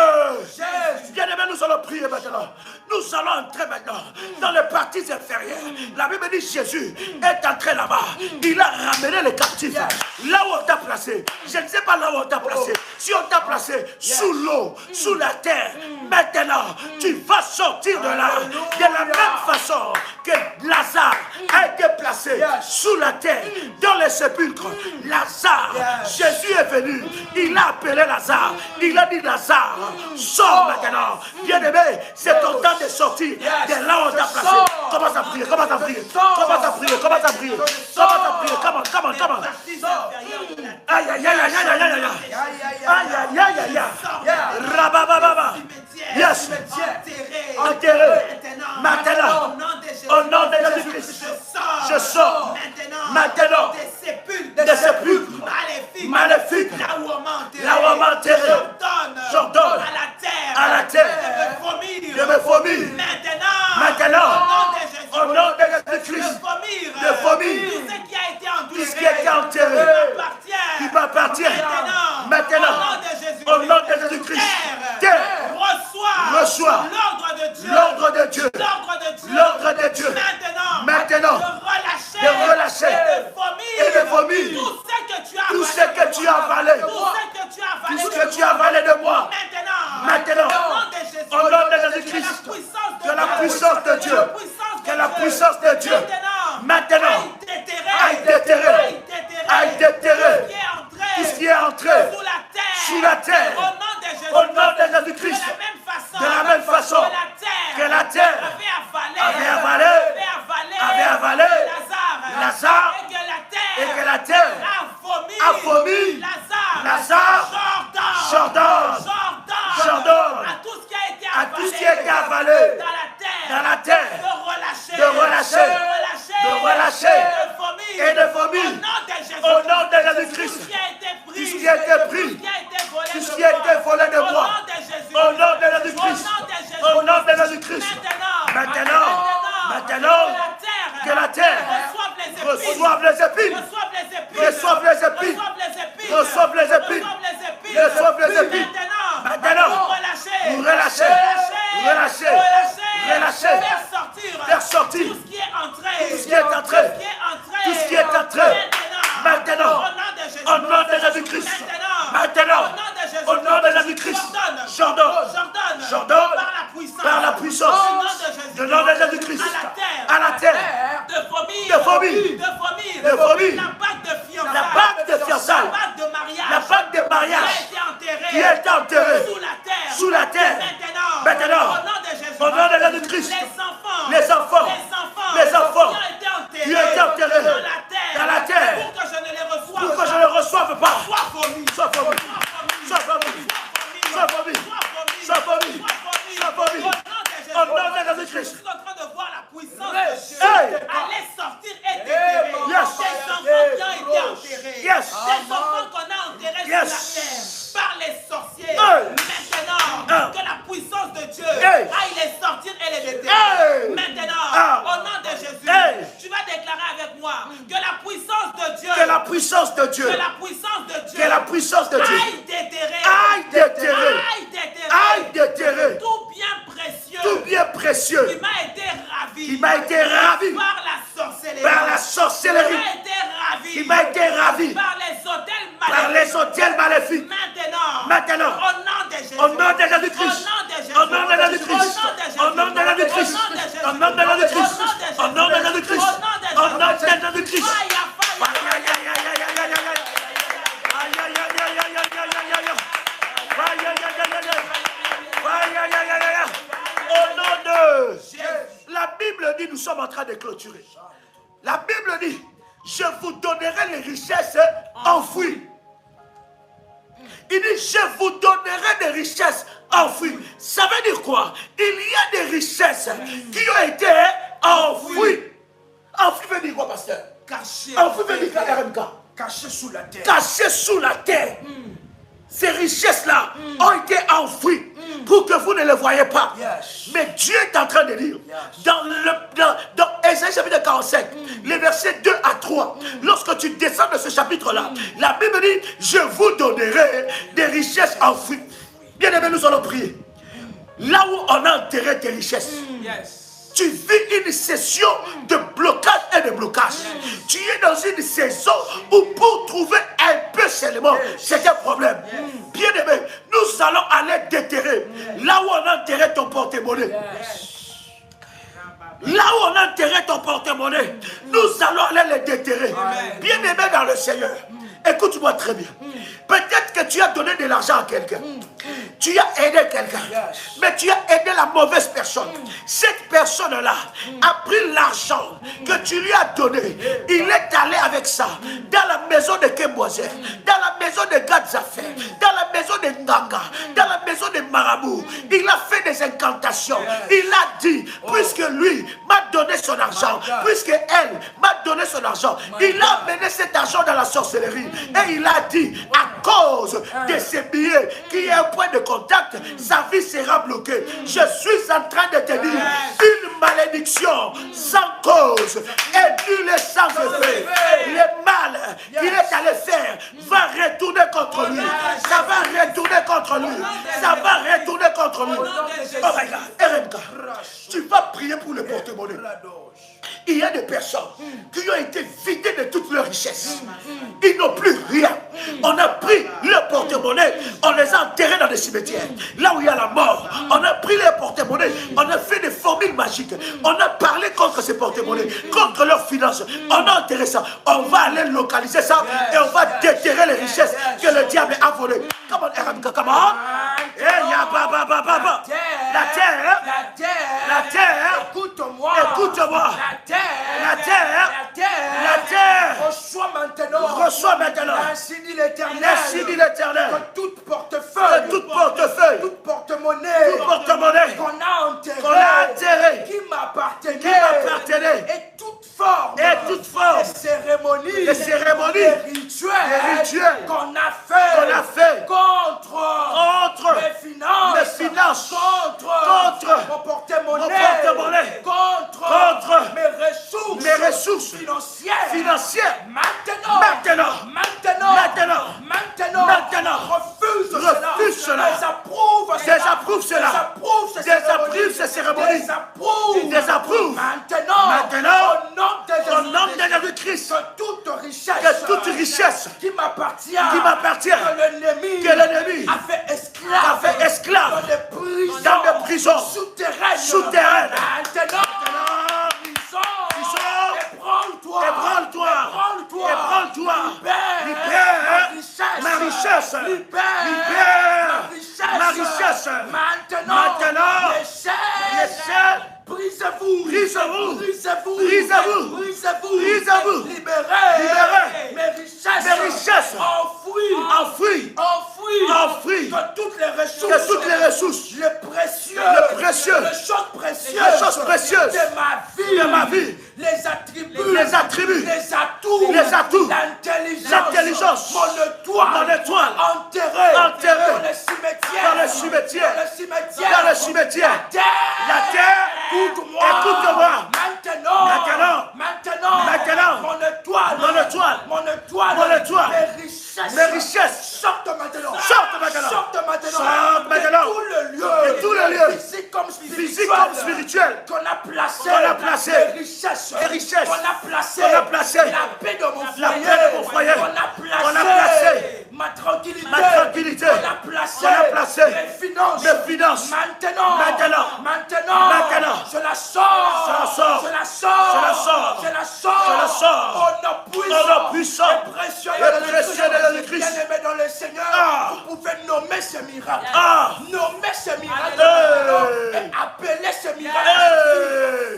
bien-aimé, nous allons prier maintenant. Nous allons entrer maintenant dans les parties inférieures. La Bible dit Jésus est entré là-bas. Il a ramené les captifs. Là où on t'a placé. Je ne sais pas là où on t'a placé. Si on t'a placé sous l'eau, sous la terre, maintenant, tu vas sortir de là. De la même façon que Lazare a été placé sous la terre, dans les sépulcres. Lazare, Jésus est venu. Il a appelé Lazare. Il a dit Lazare, sors maintenant. Bien-aimé, c'est ton temps de sortir de là où on t'a placé. Commence à prier, commence à prier, commence à prier, commence à prier, commence à prier, come on. Aïe, aïe, aïe, aïe, aïe, aïe, aïe, aïe, aïe, aïe, aïe, rabababa. Yes, enterré. Maintenant, au nom de Jésus-Christ, je sors maintenant des sépulcres maléfiques. Là où on m'a enterré, j'ordonne à la terre de me vomir. Maintenant, au nom de Jésus-Christ, de vomir tout ce qui a été enterré, qui m'appartient. Maintenant, au nom de puissance de Dieu. Que la puissance de Dieu. Maintenant. Aille déterrer. Aille déterrer. Tout ce qui est entré. Sous la terre. Au nom de Jésus-Christ. De la même façon. Que la terre avait avalé Lazare. Et que la terre a vomi Lazare, Jordan, à tout ce qui a été avalé dans la terre, de relâcher et de vomir au nom de Jésus-Christ. Tout ce qui a été pris, tout ce qui a été volé de moi, au nom de Jésus-Christ, au nom de Jésus-Christ. Maintenant, que la terre reçoive les épines, reçoive les épines, reçove les épines, reçove les épines. Maintenant, vous relâchez, faire sortir tout ce qui est entré, tout ce qui est entré. Maintenant, au nom de Jésus-Christ, maintenant, au nom de Jésus-Christ, j'ordonne par la puissance du nom de Jésus-Christ à la terre de vomir la bague de fiançailles, la bague de mariage qui a été enterrée sous la terre. Maintenant, au nom de Jésus-Christ, les enfants qui ont été enterrés dans la terre pour que je ne les reçoive pas, soit vomi. Au nom de Jésus-Christ. Je suis en train de voir la puissance de Dieu aller sortir et déterrer. Des enfants qui ont été enterrés. Des enfants qu'on a enterrés sur la terre par les sorciers. Maintenant, que la puissance de Dieu aille les sortir et les déterrer. Maintenant, au nom de Jésus, tu vas déclarer avec moi que la puissance de Dieu, que la puissance de Dieu, aille déterrer, tout bien précieux, qui m'a été ravi par la sorcellerie, qui m'a été ravi par les hôtels maléfiques. Maintenant, au nom de Jésus-Christ, au nom de Jésus-Christ, au nom de Jésus-Christ, au nom de Jésus-Christ, au nom de Jésus-Christ, au nom de Jésus-Christ. Au nom de... La Bible dit, nous sommes en train de clôturer. La Bible dit, je vous donnerai les richesses enfouies. Il dit, je vous donnerai des richesses enfouies. Ça veut dire quoi? Il y a des richesses qui ont été enfouies. Enfouies veut dire quoi, pasteur? Enfouies veut dire RMK. Caché sous la terre. Caché sous la terre. Ces richesses-là ont été enfouies pour que vous ne les voyez pas. Mais Dieu est en train de dire, dans Ésaïe chapitre 45, les versets 2 à 3, lorsque tu descends de ce chapitre-là, la Bible dit, je vous donnerai des richesses enfouies. Bien aimé, nous allons prier. Là où on a enterré tes richesses, tu vis une session de blocage et de blocage. Tu es dans une saison où pour trouver un peu seulement, c'est un problème. Bien aimé, nous allons aller déterrer là où on a enterré ton porte-monnaie. Là où on a enterré ton porte-monnaie, nous allons aller les déterrer. Bien aimé dans le Seigneur, écoute-moi très bien. Peut-être que tu as donné de l'argent à quelqu'un. Tu as aidé quelqu'un. Mais tu as aidé la mauvaise personne. Cette personne-là a pris l'argent que tu lui as donné. Il est allé avec ça dans la maison de Kemboisé, dans la maison de Gadzafé, dans la maison de Nganga, dans la maison de Marabout. Il a fait des incantations. Il a dit, puisque lui m'a donné son argent, puisque elle m'a donné son argent, il a amené cet argent dans la sorcellerie. Et il a dit, à cause de ces billets qui est un point de contact, sa vie sera bloquée. Je suis en train de te dire, une malédiction sans cause et nul et sans effet. Le mal qu'il est allé faire va retourner contre lui. Ça va retourner contre lui. Ça va retourner contre lui. Oh my God, RMK, tu vas prier pour le porte-monnaie. Il y a des personnes qui ont été vidées de toutes leurs richesses. Ils n'ont plus rien. On a pris le porte-monnaie, on les a enterrés dans des cimetières. Là où il y a la mort, on a pris les porte-monnaies, on a fait des formules magiques. On a parlé contre ces porte-monnaies, contre leurs finances. On a enterré ça. On va aller localiser ça et on va déterrer les richesses que le diable a volées. Comment? Comment? La terre, écoute-moi, la terre, reçois maintenant, ainsi dit l'Éternel, que toute portefeuille, toute porte-monnaie, qu'on a enterré, qui m'appartenait, et toute forme, les cérémonies, les rituels qu'on a fait contre mes finances, contre mon porte-monnaie, contre mes ressources financières. Maintenant, refuse cela. Désapprouve cela. Désapprouve ces cérémonies. Désapprouve. Maintenant, au nom de Jésus-Christ, que toute richesse qui m'appartient, que l'ennemi a fait esclave dans des prisons souterraines. Maintenant, ébranle-toi, libère ma richesse, maintenant, brisez-vous, libérez mes richesses, enfouies, que toutes les ressources, les choses précieuses de ma vie, les attributs, les atouts, l'intelligence, mon étoile, enterrée dans le cimetière, la terre, écoute-moi, maintenant, mon étoile, mes richesses, sortent maintenant, de tout le lieu, physique comme spirituel, qu'on a placé, les richesses, qu'on a placé, la paix de mon foyer, qu'on a placé, ma tranquillité, qu'on a placé, mes finances, maintenant, je la sors, au nom puissant, et précieux de Jésus-Christ. Bien-aimé dans le Seigneur, vous pouvez nommer ce miracle, et appeler ce miracle,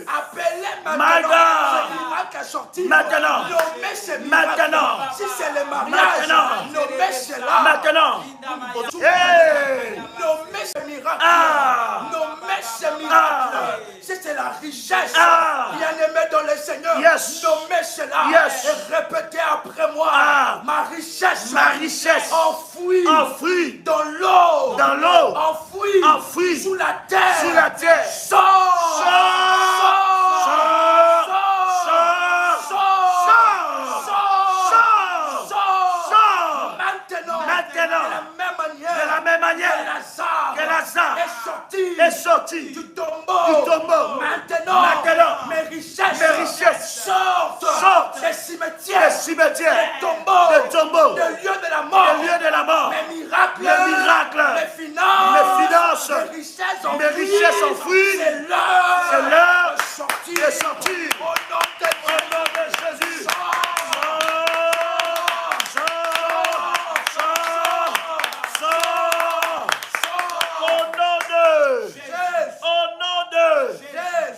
appeler maintenant ce miracle à sortir, nommer ce miracle, si c'est le mariage, nommer cela, nommer ce miracle, si c'est la richesse, bien-aimé dans le Seigneur, nommez cela, et répétez après moi, ma richesse enfouie dans l'eau, enfouie sous la terre, sors, maintenant, de la même manière que Lazare est sorti du tombeau. Maintenant, mes richesses sortent des cimetières, des tombeaux, des lieux de la mort, mes miracles, mes finances, mes richesses enfouies, c'est l'heure de sortir. Au nom de Jésus.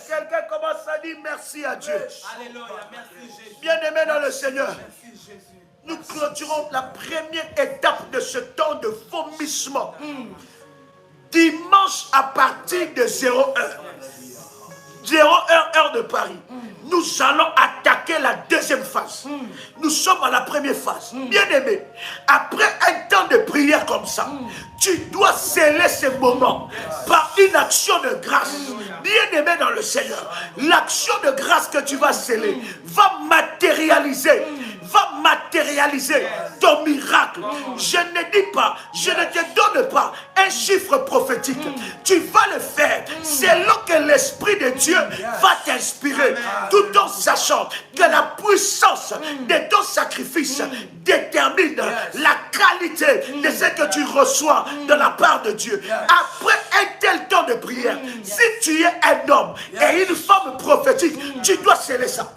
Quelqu'un commence à dire merci à Dieu. Alléluia, merci Jésus. Bien-aimé dans le Seigneur, nous clôturons la première étape de ce temps de vomissement. Dimanche à partir de 0h, heure de Paris, nous allons attaquer la deuxième phase. Nous sommes à la première phase. Bien-aimé, après un temps de prière comme ça, tu dois sceller ce moment par une action de grâce. Bien-aimé dans le Seigneur, l'action de grâce que tu vas sceller va matérialiser, va matérialiser ton miracle. Je ne dis pas, je ne te donne pas un chiffre prophétique. Tu vas le faire selon que l'Esprit de Dieu va t'inspirer, tout en sachant que la puissance de ton sacrifice détermine la qualité de ce que tu reçois de la part de Dieu. Après un tel temps de prière, si tu es un homme et une femme prophétique, tu dois sceller ça.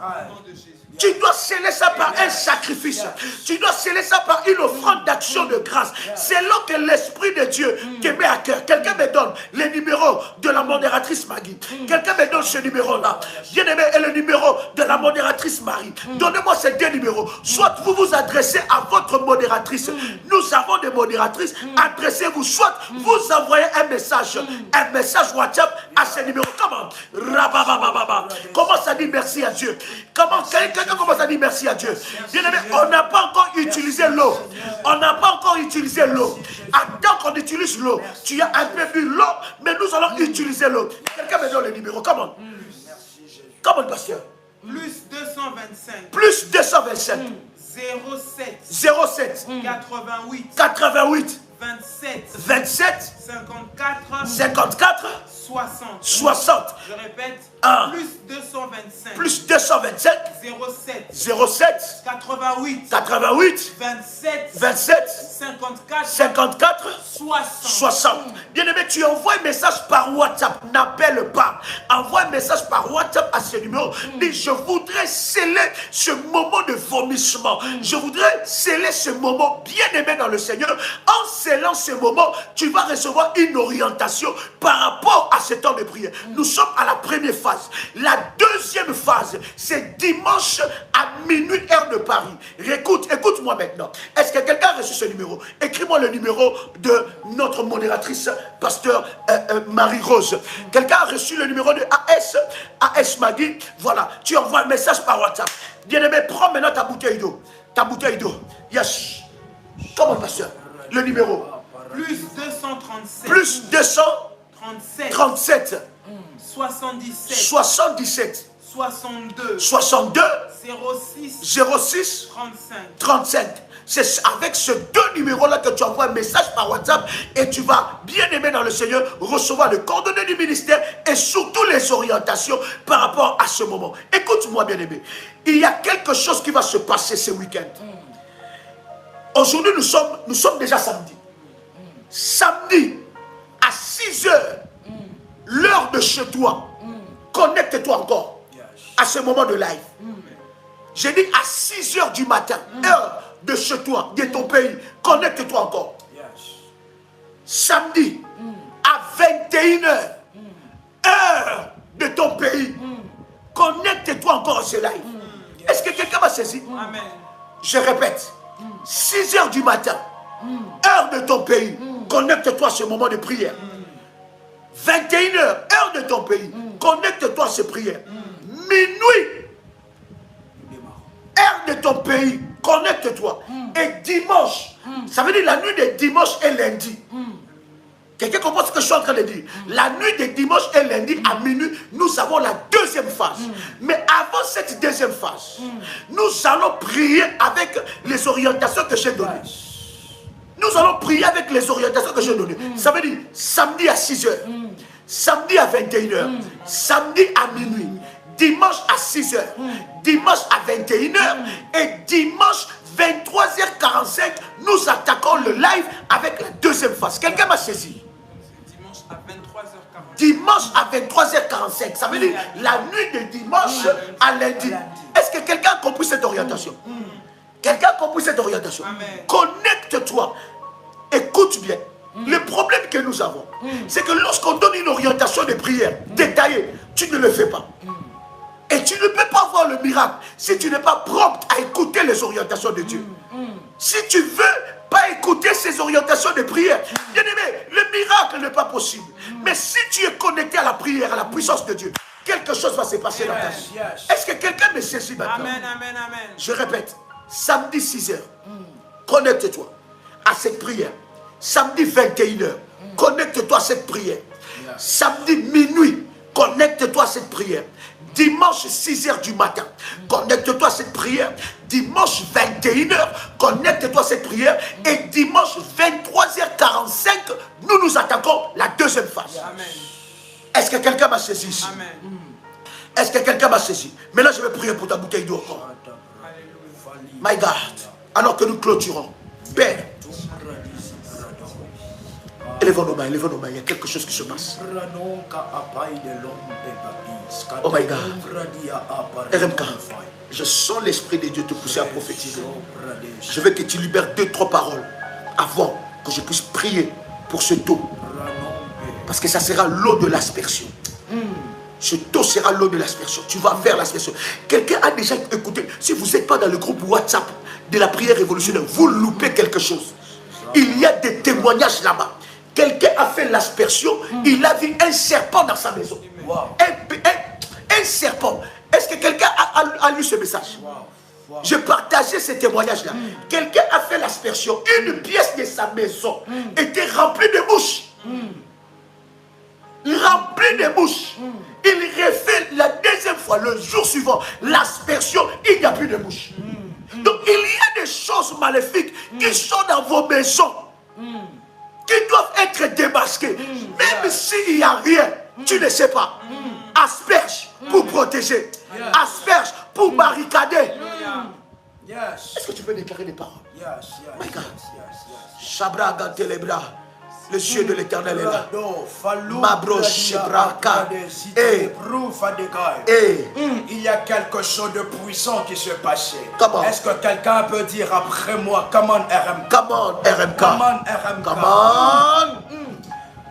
Tu dois sceller ça par un sacrifice. Tu dois sceller ça par une offrande d'action de grâce. C'est là que l'Esprit de Dieu te met à cœur. Quelqu'un me donne le numéro de la modératrice Maggie. Quelqu'un me donne ce numéro-là. Bien-aimé, et le numéro de la modératrice Marie. Donnez-moi ces deux numéros. Soit vous vous adressez à votre modératrice. Nous avons des modératrices. Adressez-vous. Soit vous envoyez un message WhatsApp à ce numéro. Comment? Commence à dire merci à Dieu. Comment quelqu'un commence à dire merci à Dieu. Bien-aimé, on n'a pas encore utilisé l'eau. On n'a pas encore utilisé l'eau. Attends qu'on utilise l'eau. Tu as un peu bu l'eau, mais nous allons utiliser l'eau. Quelqu'un me donne le numéro. Comment? Comment, pasteur? Plus 225. Plus 225. 07. 07. 88. 88. 27. 27. 54. 54. 60. 60. Je répète. 1. Plus 225. Plus 225. 07. 07. 88. 88. 27. 27. 54. 54. 60. 60. Bien-aimé, tu envoies un message par WhatsApp. N'appelle pas. Envoie un message par WhatsApp à ce numéro. Dis, je voudrais sceller ce moment de vomissement. Je voudrais sceller ce moment bien-aimé dans le Seigneur. En scellant ce moment, tu vas recevoir une orientation par rapport à ce temps de prière. Nous sommes à la première phase. La deuxième phase, c'est dimanche à minuit, heure de Paris. Écoute-moi maintenant. Est-ce que quelqu'un a reçu ce numéro? Écris-moi le numéro de notre modératrice, pasteur Marie-Rose. Quelqu'un a reçu le numéro de AS Magui. Voilà, tu envoies un message par WhatsApp. Bien-aimé, prends maintenant ta bouteille d'eau. Ta bouteille d'eau. Yes. Comment, pasteur? Le numéro. Plus 237. Plus 237. 37. 77. 77. 62. 62. 06. 06. 35. 35. C'est avec ces deux numéros-là que tu envoies un message par WhatsApp et tu vas, bien aimé dans le Seigneur, recevoir les coordonnées du ministère et surtout les orientations par rapport à ce moment. Écoute-moi, bien aimé. Il y a quelque chose qui va se passer ce week-end. Aujourd'hui, nous sommes déjà samedi. Samedi, à 6 heures, l'heure de chez toi, connecte-toi encore à ce moment de live. J'ai dit à 6 heures du matin, heure de chez toi, de ton pays, connecte-toi encore. Samedi, à 21 heures, heure de ton pays, connecte-toi encore à ce live. Est-ce que quelqu'un m'a saisi? Amen. Je répète, 6 heures du matin, heure de ton pays, connecte-toi à ce moment de prière. 21 heures, heure de ton pays, connecte-toi à ces prières. Minuit, heure de ton pays, connecte-toi. Et dimanche, ça veut dire la nuit de dimanche et lundi. Quelqu'un comprend ce que je suis en train de dire? La nuit de dimanche et lundi à minuit, nous avons la deuxième phase. Mais avant cette deuxième phase, nous allons prier avec les orientations que j'ai données. Nous allons prier avec les orientations que j'ai données. Ça veut dire samedi à 6 heures, samedi à 21 heures, samedi à minuit, dimanche à 6 heures, dimanche à 21 heures et dimanche 23h45, nous attaquons le live avec la deuxième phase. Quelqu'un m'a saisi? Dimanche à 23h45. Dimanche à 23h45. Ça veut dire la nuit de dimanche à lundi. Est-ce que quelqu'un a compris cette orientation? Quelqu'un a compris cette orientation? Connecte-toi. Écoute bien. Le problème que nous avons, c'est que lorsqu'on donne une orientation de prière détaillée, tu ne le fais pas. Et tu ne peux pas voir le miracle si tu n'es pas prompt à écouter les orientations de Dieu. Si tu ne veux pas écouter ces orientations de prière, bien aimé, le miracle n'est pas possible. Mais si tu es connecté à la prière, à la puissance de Dieu, quelque chose va se passer dans ta vie. Est-ce que quelqu'un me saisit maintenant? Amen, amen, amen. Je répète, samedi 6 heures, connecte-toi à cette prière. Samedi 21 heures, connecte-toi à cette prière. Samedi minuit, connecte-toi à cette prière. dimanche 6h du matin, connecte-toi à cette prière. Dimanche 21h, connecte-toi à cette prière. Et dimanche 23h45, nous nous attaquons la deuxième phase. Est-ce que quelqu'un m'a saisi ici? Est-ce que quelqu'un m'a saisi? Maintenant, je vais prier pour ta bouteille d'eau. My God, alors que nous clôturons. Père, élevons nos mains, il y a quelque chose qui se passe. Oh my God. RMK, je sens l'Esprit de Dieu te pousser à prophétiser. Je veux que tu libères 2-3 paroles avant que je puisse prier pour ce taux. Parce que ça sera l'eau de l'aspersion. Ce taux sera l'eau de l'aspersion. Tu vas faire l'aspersion. Quelqu'un a déjà écouté. Si vous n'êtes pas dans le groupe WhatsApp de la prière révolutionnaire, vous loupez quelque chose. Il y a des témoignages là-bas. Quelqu'un a fait l'aspersion, il a vu un serpent dans sa maison. Un serpent. Est-ce que quelqu'un a lu ce message? Je partageais ces témoignages-là. Quelqu'un a fait l'aspersion. Une pièce de sa maison était remplie de mouches. Remplie de mouches. Il refait la deuxième fois, le jour suivant, l'aspersion, il n'y a plus de mouches. Donc il y a des choses maléfiques qui sont dans vos maisons, qui doivent être démasquées. Même s'il n'y a rien, tu ne sais pas. Asperge pour protéger. Asperge pour barricader. Est-ce que tu peux déclarer des paroles? My God. Shabraga telebra. Le ciel de l'Éternel est là. Mabro Shebraka. Il y a quelque chose de puissant qui se passait. Est-ce que quelqu'un peut dire après moi, come on RMK? Come on RMK. Come on RMK. Come on.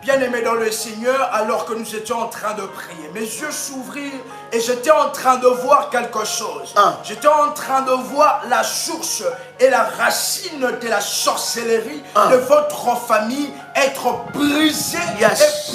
Bien-aimé dans le Seigneur, alors que nous étions en train de prier, mes yeux s'ouvrirent et j'étais en train de voir quelque chose. J'étais en train de voir la source et la racine de la sorcellerie de votre famille être brisée et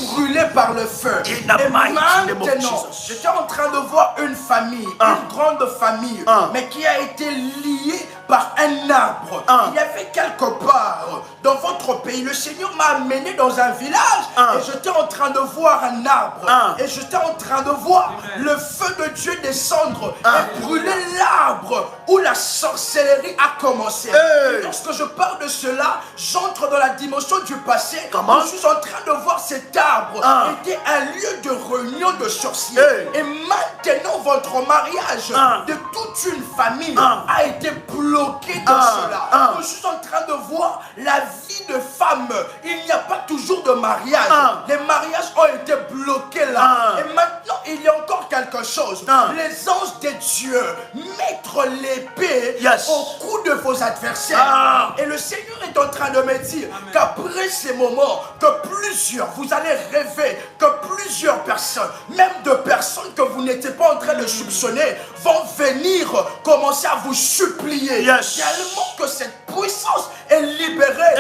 brûlée par le feu. Et maintenant, j'étais en train de voir une famille, une grande famille, mais qui a été liée par un arbre. Il y avait quelque part dans votre pays, le Seigneur m'a amené dans un village et j'étais en train de voir un arbre et j'étais en train de voir le feu de Dieu descendre et brûler l'arbre où la sorcellerie a commencé. Et lorsque je parle de cela, j'entre dans la dimension du passé. Je suis en train de voir cet arbre était un lieu de réunion de sorciers. Et maintenant votre mariage de toute une famille a été bloqué dans cela. Je suis en train de voir la vie de femmes. Il n'y a pas toujours de mariage. Les mariages ont été bloqués là. Et maintenant il y a encore quelque chose. Les anges de Dieu mettre l'épée au cou de vos adversaires. Et le Seigneur est en train de me dire qu'après ces moments, que plusieurs, vous allez rêver que plusieurs personnes, même de personnes que vous n'étiez pas en train de soupçonner, vont venir commencer à vous supplier. Tellement que cette puissance est libérée.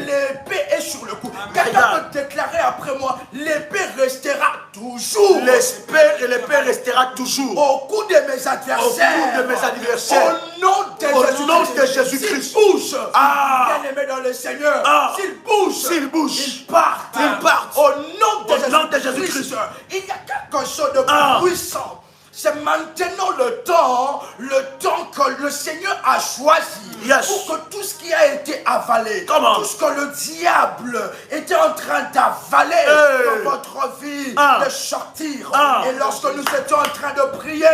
L'épée est sur le cou. Quelqu'un peut déclarer après moi, l'épée restera toujours. L'épée restera toujours. Au cou de mes adversaires. Au cou de mes adversaires. Au nom de Jésus-Christ. S'ils bougent, bien aimé dans le Seigneur, s'ils bougent, ils partent. Au nom de Jésus-Christ. Il y a quelque chose de puissant. C'est maintenant le temps que le Seigneur a choisi pour que tout ce qui a été avalé, tout ce que le diable était en train d'avaler dans votre vie, de sortir. Et lorsque nous étions en train de prier,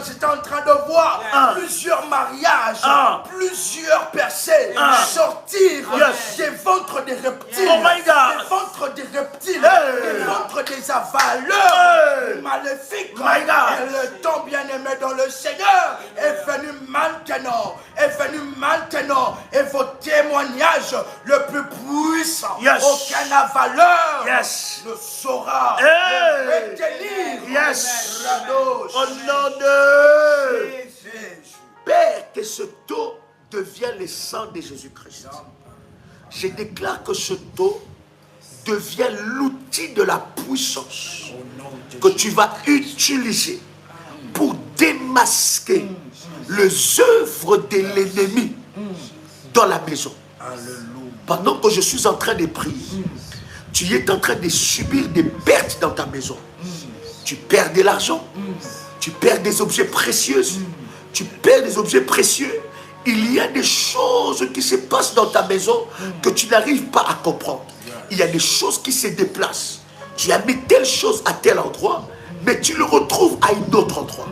j'étais en train de voir plusieurs mariages, plusieurs percées sortir des ventres des reptiles, des ventres des reptiles, des ventres des avaleurs maléfiques. Et le temps bien-aimé dans le Seigneur est venu maintenant, et vos témoignages le plus puissant, aucun avaleur ne saura retenir. Au nom de Père, que ce taux devienne le sang de Jésus-Christ. Je déclare que ce taux devient l'outil de la puissance que tu vas utiliser pour démasquer les œuvres de l'ennemi dans la maison. Pendant que je suis en train de prier, tu es en train de subir des pertes dans ta maison. tu perds de l'argent, tu perds des objets précieux, tu perds des objets précieux. Il y a des choses qui se passent dans ta maison que tu n'arrives pas à comprendre. Il y a des choses qui se déplacent. Tu as mis telle chose à tel endroit, mais tu le retrouves à un autre endroit.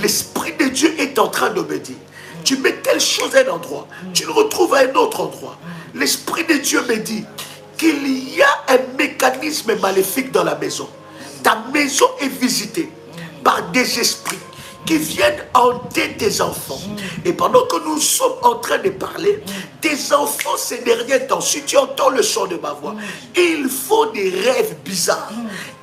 L'Esprit de Dieu est en train de me dire, tu mets telle chose à un endroit, tu le retrouves à un autre endroit. L'Esprit de Dieu me dit qu'il y a un mécanisme maléfique dans la maison. Ta maison est visitée par des esprits qui viennent hanter tes enfants. Et pendant que nous sommes en train de parler, tes enfants ces derniers temps, si tu entends le son de ma voix, ils font des rêves bizarres.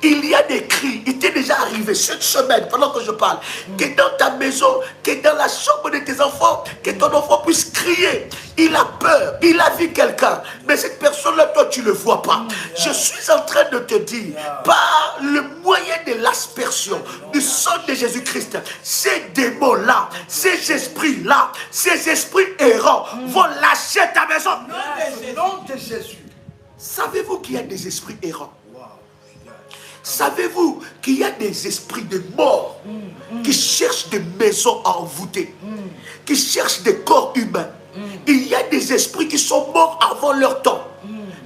Il y a des cris. Il t'est déjà arrivé cette semaine, pendant que je parle, que dans ta maison, que dans la chambre de tes enfants, que ton enfant puisse crier. Il a peur, il a vu quelqu'un, mais cette personne-là, toi, tu ne le vois pas. Je suis en train de te dire, par le moyen de l'aspersion du sang de Jésus-Christ, ces démons-là, ces esprits-là, ces esprits errants vont lâcher ta maison. Au nom de Jésus. Savez-vous qu'il y a des esprits errants? Savez-vous qu'il y a des esprits de mort qui cherchent des maisons à envoûter, qui cherchent des corps humains? Il y a des esprits qui sont morts avant leur temps.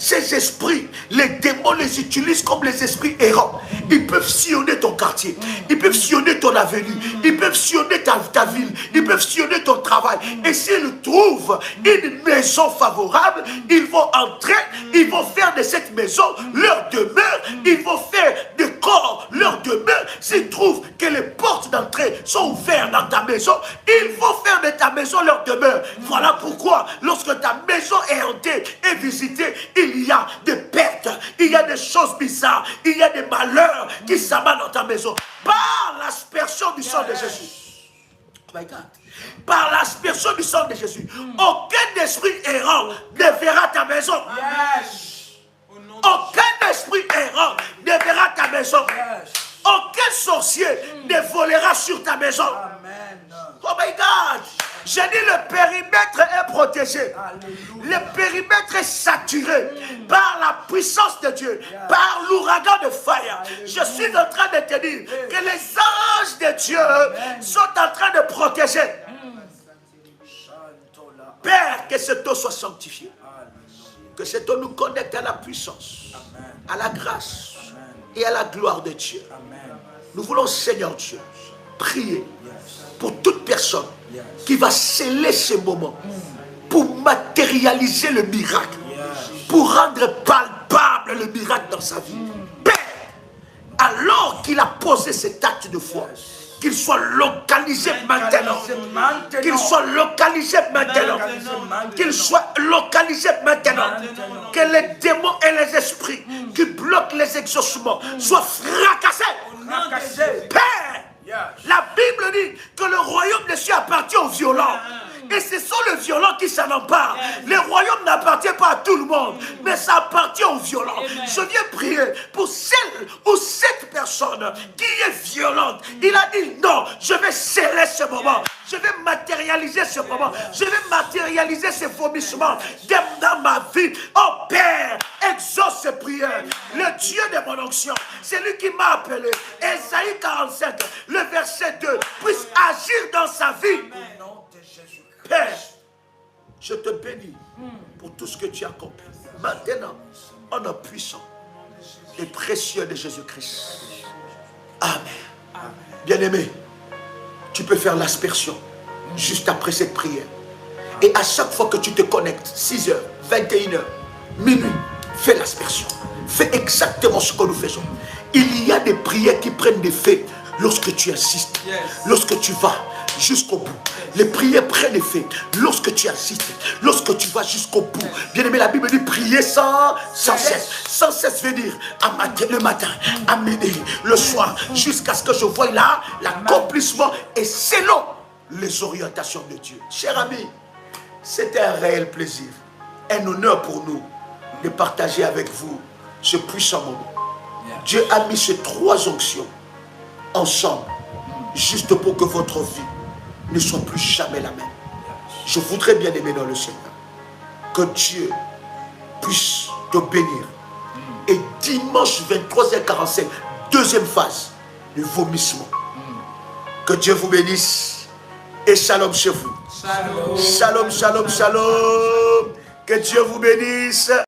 Ces esprits, les démons les utilisent comme les esprits errants. Ils peuvent sillonner ton quartier, ils peuvent sillonner ton avenue, ils peuvent sillonner ta ville, ils peuvent sillonner ton travail. Et s'ils trouvent une maison favorable, ils vont entrer, ils vont faire de cette maison leur demeure, ils vont faire de corps leur demeure. S'ils trouvent que les portes d'entrée sont ouvertes dans ta maison, ils vont faire de ta maison leur demeure. Voilà pourquoi, lorsque ta maison est hantée et visitée, il y a des pertes, il y a des choses bizarres, il y a des malheurs qui s'abattent dans ta maison. Par l'aspersion du sang de Jésus. Oh my God. Par l'aspersion du sang de Jésus. Aucun esprit errant ne verra ta maison. Aucun esprit errant ne verra ta maison. Aucun sorcier ne volera sur ta maison. Oh my God. J'ai dit le périmètre est protégé. Le périmètre est saturé par la puissance de Dieu, par l'ouragan de fire. Je suis en train de te dire que les anges de Dieu sont en train de protéger. Père, que cet eau soit sanctifié. Que cette eau nous connecte à la puissance, à la grâce et à la gloire de Dieu. Nous voulons, Seigneur Dieu, prier pour toute personne qui va sceller ce moment pour matérialiser le miracle, pour rendre palpable le miracle dans sa vie. Père, alors qu'il a posé cet acte de foi, qu'il soit localisé maintenant, qu'il soit localisé maintenant, qu'il soit localisé maintenant, que les démons et les esprits qui bloquent les exaucements soient fracassés. Père, la Bible dit que le royaume des cieux appartient aux violents. Et ce sont les violents qui s'en emparent. Le royaume n'appartient pas à tout le monde, mais ça appartient aux violents. Je viens prier pour celle ou cette personne qui est violente. Il a dit non, je vais sceller ce moment. Je vais matérialiser ce moment. Je vais matérialiser ce vomissement dans ma vie. Oh Père, exauce ces prières. Le Dieu de mon onction, c'est lui qui m'a appelé. Ésaïe 45, le verset 2, puisse agir dans sa vie. Père, je te bénis pour tout ce que tu as accompli. Maintenant, en nom puissant et précieux de Jésus-Christ. Amen. Bien-aimé, tu peux faire l'aspersion juste après cette prière. Et à chaque fois que tu te connectes, 6h, 21h, minuit, fais l'aspersion. Fais exactement ce que nous faisons. Il y a des prières qui prennent des faits lorsque tu insistes, lorsque tu vas jusqu'au bout. Les prières prennent effet lorsque tu assistes, lorsque tu vas jusqu'au bout. Bien aimé, la Bible dit prier sans cesse. Sans cesse veut dire le matin, à midi, le soir, jusqu'à ce que je voie là l'accomplissement et selon les orientations de Dieu. Cher ami, c'était un réel plaisir, un honneur pour nous de partager avec vous ce puissant moment. Dieu a mis ces 3 onctions ensemble, juste pour que votre vie ne soit plus jamais la même. Je voudrais bien aimer dans le Seigneur que Dieu puisse te bénir. Et dimanche 23h45, deuxième phase, le vomissement. Que Dieu vous bénisse et shalom chez vous. Shalom, shalom, shalom. Que Dieu vous bénisse.